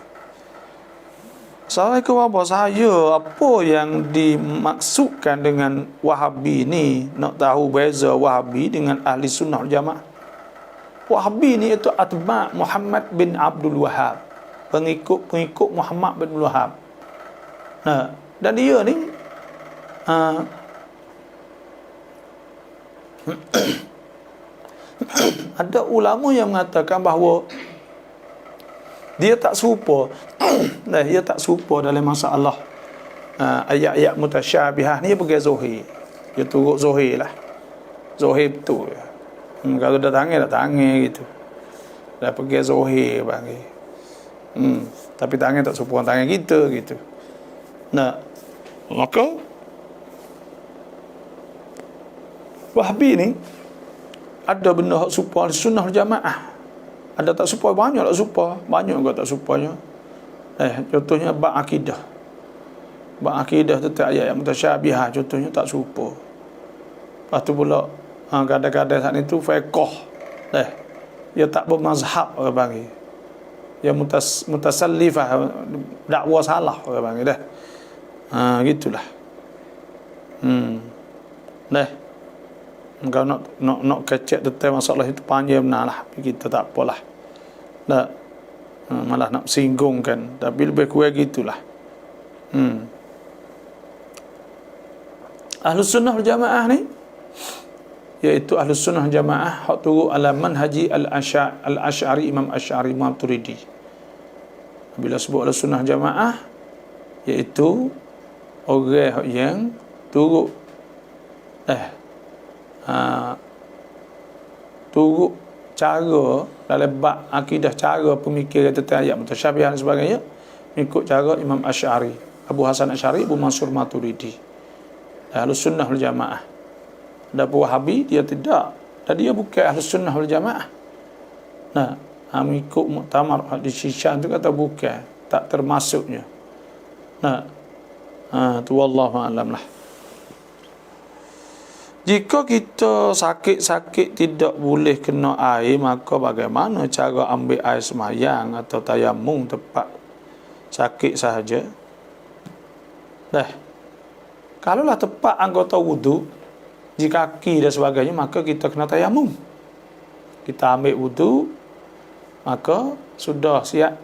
Assalamualaikum warahmatullahi wabarakatuh. Apa yang dimaksudkan dengan Wahabi ni? Nak tahu beza Wahabi dengan Ahli Sunnah Jamaah. Wahabi ni itu atba' Muhammad bin Abdul Wahhab, pengikut Muhammad bin Abdul Wahhab. Dan dia ni ada ulama yang mengatakan bahawa dia tak serupa dia tak serupa dalam masalah ayat-ayat mutasyabihah ni pergi zuhir. Dia turut zuhir lah. Zuhir betul. Kalau dah tangan gitu. Dah pergi zuhir bagi. Tapi tangan tak serupa tangan kita gitu. Maka Wahabi ni ada benda hak serupa Sunnah Jamaah. Ada tak serupa, banyak tak serupa, banyak juga tak serupanya. Contohnya bab akidah. Bab akidah tentang ayat yang mutasyabihah contohnya tak serupa. Lepas tu pula kadang-kadang saat itu fiqh. Dia tak bermazhab orang bagi. yang mutasallifah, dakwa salah orang panggil dah. Gitulah. Dah. Engkau nak kecek detail masalah itu panjang benar lah. Kita tak apalah. Tak. Malah nak singgungkan. Tapi lebih kurang gitulah. Ahlus Sunnah wal Jamaah ni, iaitu Ahlus Sunnah wal Jamaah hak turut ala manhaji al-Asy'ari, Imam Asy'ari Maturidi. Bila sebut Ahlus Sunnah wal Jamaah, iaitu orang yang turut turut cara dalam bab akidah, cara pemikiran tentang ayat mutasyabihat dan sebagainya mengikut cara Imam Asy'ari, Abu Hasan Asy'ari, Abu Mansur Maturidi. Ahlus Sunnah wal Jamaah. Adapun Wahabi dia tidak, dan dia bukan Ahlus Sunnah wal Jamaah. Nah, mengikut muktamar di Shishan tu kata bukan, tak termasuknya. Nah, tu wallahu a'lam lah. Jika kita sakit-sakit tidak boleh kena air, maka bagaimana cara ambil air semayang atau tayamum tepat sakit sahaja? Dah. Kalaulah tepat anggota wudu, di kaki dan sebagainya, maka kita kena tayamum. Kita ambil wudu, maka sudah siap.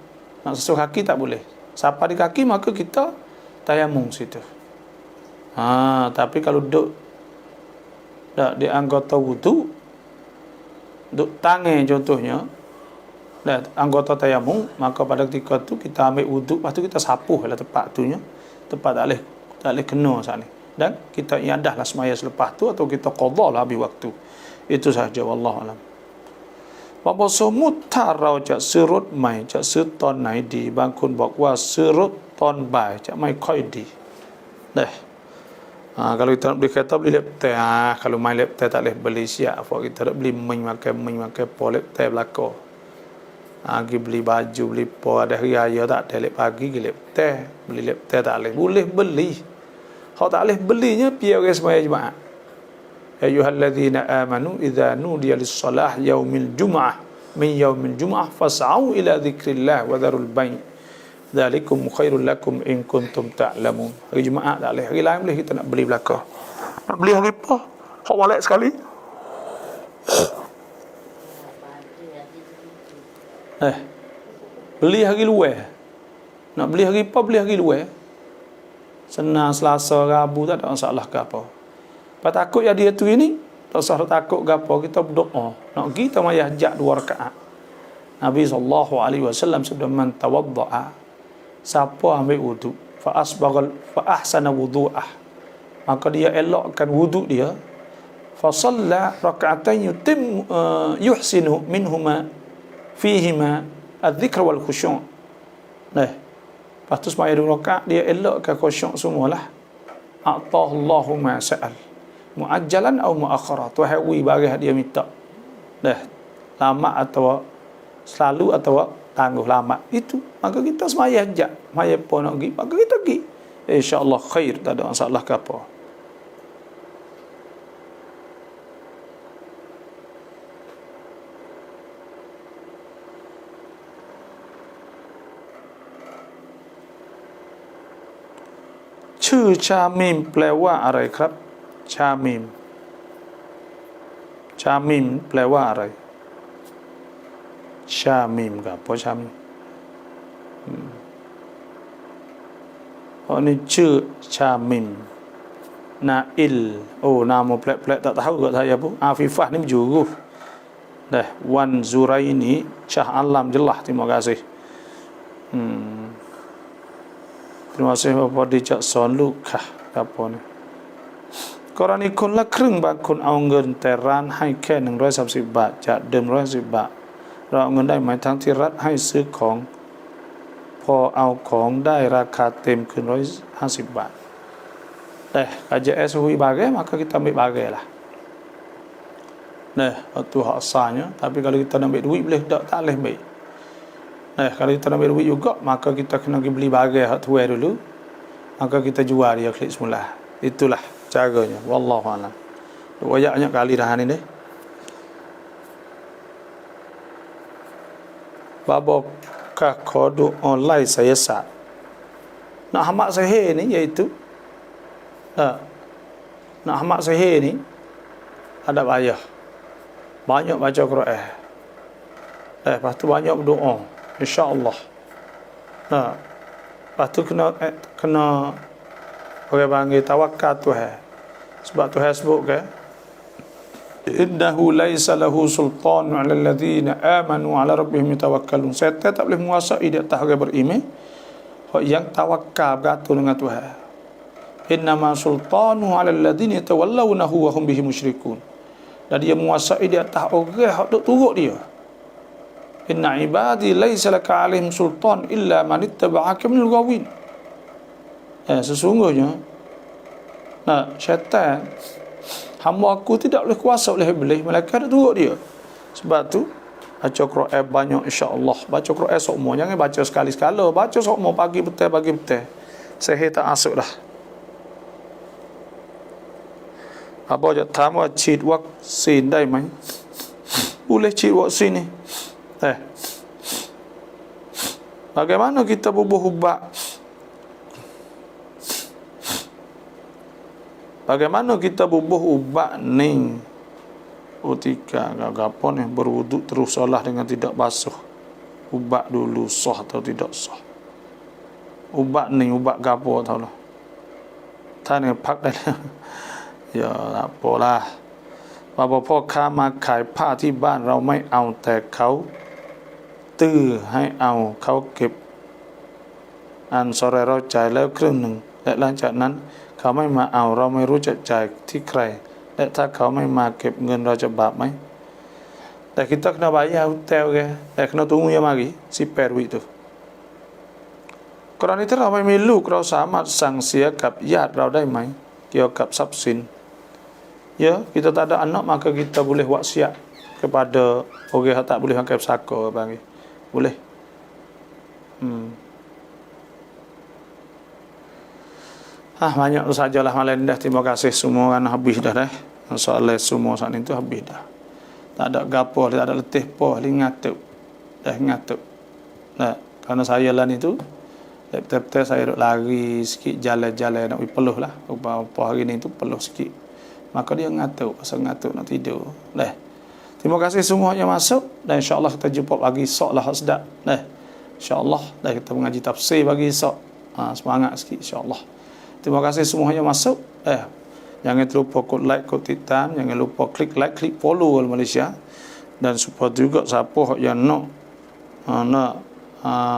Nak sesuai kaki tak boleh. Sapa di kaki, maka kita tayamum situ. Tapi kalau duduk di anggota wudu, duk tangan contohnya, dan anggota tayamum, maka pada ketika tu kita ambil wudu, lepas tu kita sapuh lah tempat tu nya, tempat tak boleh kena saat ni, dan kita iadah lah semaya selepas tu, atau kita qadha lah habis waktu. Itu sahaja, wallahu alam. Bapa semut tarau cak surut mai cak seton nai di bangkun bakwa surut ton bai cak mai koi di. Dah. Kalau kita nak beli kereta, beli laptop. Kalau main laptop tak boleh beli siap. Kita nak beli makan po laptop belakang. Pergi beli baju, beli po, ada hari raya tak ada lep pagi, beli laptop. Beli laptop tak boleh. Boleh beli. Kalau tak boleh belinya, biar orang semaya jemaah. Ayyuhalladzina amanu idza nudiya lis-salah yaumil jum'ah min yaumil jum'ah fas'au ila dzikrillah wa dharul bai'. Dzalikum khairul lakum in kuntum ta'lamun. Hari Jumaat tak boleh, hari lain boleh kita nak beli belakang. Nak beli hari apa? Hak wallet sekali. Beli hari luar. Nak beli hari apa, beli hari luar. Senang, Selasa, Rabu tak ada masalah ke apa. Apa takut jadi itu ini? Tak usah takut ke apa, kita berdoa. Nak kita mayah jak 2 rakaat. Nabi SAW sudah man tawadda'a, siapa ambil wudu fa ahsana wudu'ah, maka dia elokkan wudu dia, fa shalla rak'atain yuhsinu minhuma fihima adz-dzikr wal khusyu'. Lepas tu semaya 2 rakaat dia elokkan khusyuk semualah. A'tahullahu ma sa'al muajjalan atau muakhara, Tuhan bagi dia minta. Lama atau selalu atau tangguh lama itu, maka kita semaya ajak maya pun nak pergi, maka kita pergi, insya-Allah khair, tak ada masalah ke apa.ชื่อชามิมแปลว่าอะไรครับชามิมแปลว่าอะไรชามิมครับเพราะชามิมini ชื่อชามิมNail. Nama pelik-pelik tak tahu kat saya pun. Afifah ni berjuru. Wan Zuraini Shah Alam jelah. Terima kasih. Terima kasih Bapak Dijak Son Lukah. Apa ni? กรณีคนละครึ่งบางคนเอาเงินแต่ร้านให้แค่130 บาทจากเดิม110 บาทเราเอาเงินได้ไหมทั้งที่รัฐให้ซื้อของพอเอาของได้ราคาเต็มคือ150 บาทKJS hui bagai maka kita ambil bagai lah. Itu hak asalnya. Tapi kalau kita nak ambil duit boleh tak boleh ambil. Kalau kita nak ambil duit juga, maka kita kena pergi beli bagai hak tuai dulu, maka kita jual dia klik semula. Itulah caranya. Wallahu a'lam. Banyak kali dah ni deh. Babo apakah kode online saya sah? Nak hamak sihir ni iaitu nak hamak sihir ni ada payah. Banyak baca Quran. Lepas tu banyak berdoa, insya-Allah. Lepas tu kena orang panggil tawakal Tuhan. Sebab Tuhan sebut ke innahu laisa lahu sultan 'ala alladhina amanu 'ala rabbihim yatawakkalun. Syaitan tak boleh menguasai di atas orang beriman yang tawakal bergantung dengan Tuhan. Innama sultanu 'ala alladhina yatawallawnahu wa hum bihi musyrikun. Dan dia menguasai di atas orang hak duk turut dia. Inna ibadi laisa laka 'alaihim sultan illa man ittaba'aka minal ghawin. Sesungguhnya syaitan, hamba aku tidak boleh kuasa oleh iblis, malaikat duk turut dia. Sebab tu baca Quran banyak, insya-Allah. Baca Quran semua, jangan baca sekali-sekala. Baca semua pagi petang. Sihir tak masuk dah. Apa je tamuฉีดวัคซีนได้ไหม boleh ฉีด vaksin ni. Bagaimana kita bubuh ubat? Bagaimana kita bubuh ubat ni? Utika apa ni, berwuduk terus solat dengan tidak basuh. Ubat dulu sah atau tidak sah. Ubat ni ubat gapo tahu lah. Tanya pak dah. Ya apalah. พ่อค้ามาขายผ้าที่บ้านเราไม่เอาแต่เขาตื้อให้เอาเขาเก็บอันสรเราจ่ายแล้วครึ่งหนึ่งและหลังจากนั้นเขาไม่มาเอาเราไม่รู้จะจ่ายที่ใครและถ้าเขาไม่มาเก็บเงินเราจะบาปไหม แต่ kita kena bayar hotel ke, kena tunggu yang mari si perwi tu. กรณีที่เราไม่มีลูกเราสามารถสั่งเสียกับญาติเราได้ไหมเกี่ยวกับทรัพย์สิน Ya, kita tak ada anak maka kita boleh wasiat kepada orang yang tak boleh pakai pesaka panggil. Boleh. Banyak tu sajalah malam dah. Terima kasih semua kan habis dah dah. Soalan semua saat itu habis dah. Tak ada gapo, tak ada letih po, ngatuk. Dah ngatuk. Nah, karena saya lan itu betul-betul saya duk lari sikit jalan-jalan nak peluh lah. Apa hari ni tu peluh sikit. Maka dia ngatuk, pasal ngatuk nak tidur. Dah. Terima kasih semua yang masuk dan insya-Allah kita jumpa pagi esok lah sedap. Dah. Insya-Allah dah kita mengaji tafsir pagi esok. Semangat sikit insya-Allah. Terima kasih semua yang masuk. Jangan terlupa klik like, klik titam, jangan lupa klik like, klik follow Malaysia. Dan support juga siapa yang nak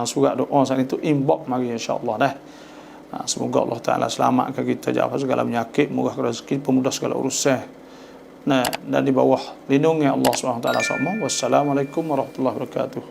surat doa saat itu inbox mari insya-Allah dah. Semoga Allah Ta'ala selamatkan kita jauh segala penyakit, murah rezeki, pemudah segala urusan. Dan di bawah lindungi Allah SWT. Wassalamualaikum warahmatullahi wabarakatuh.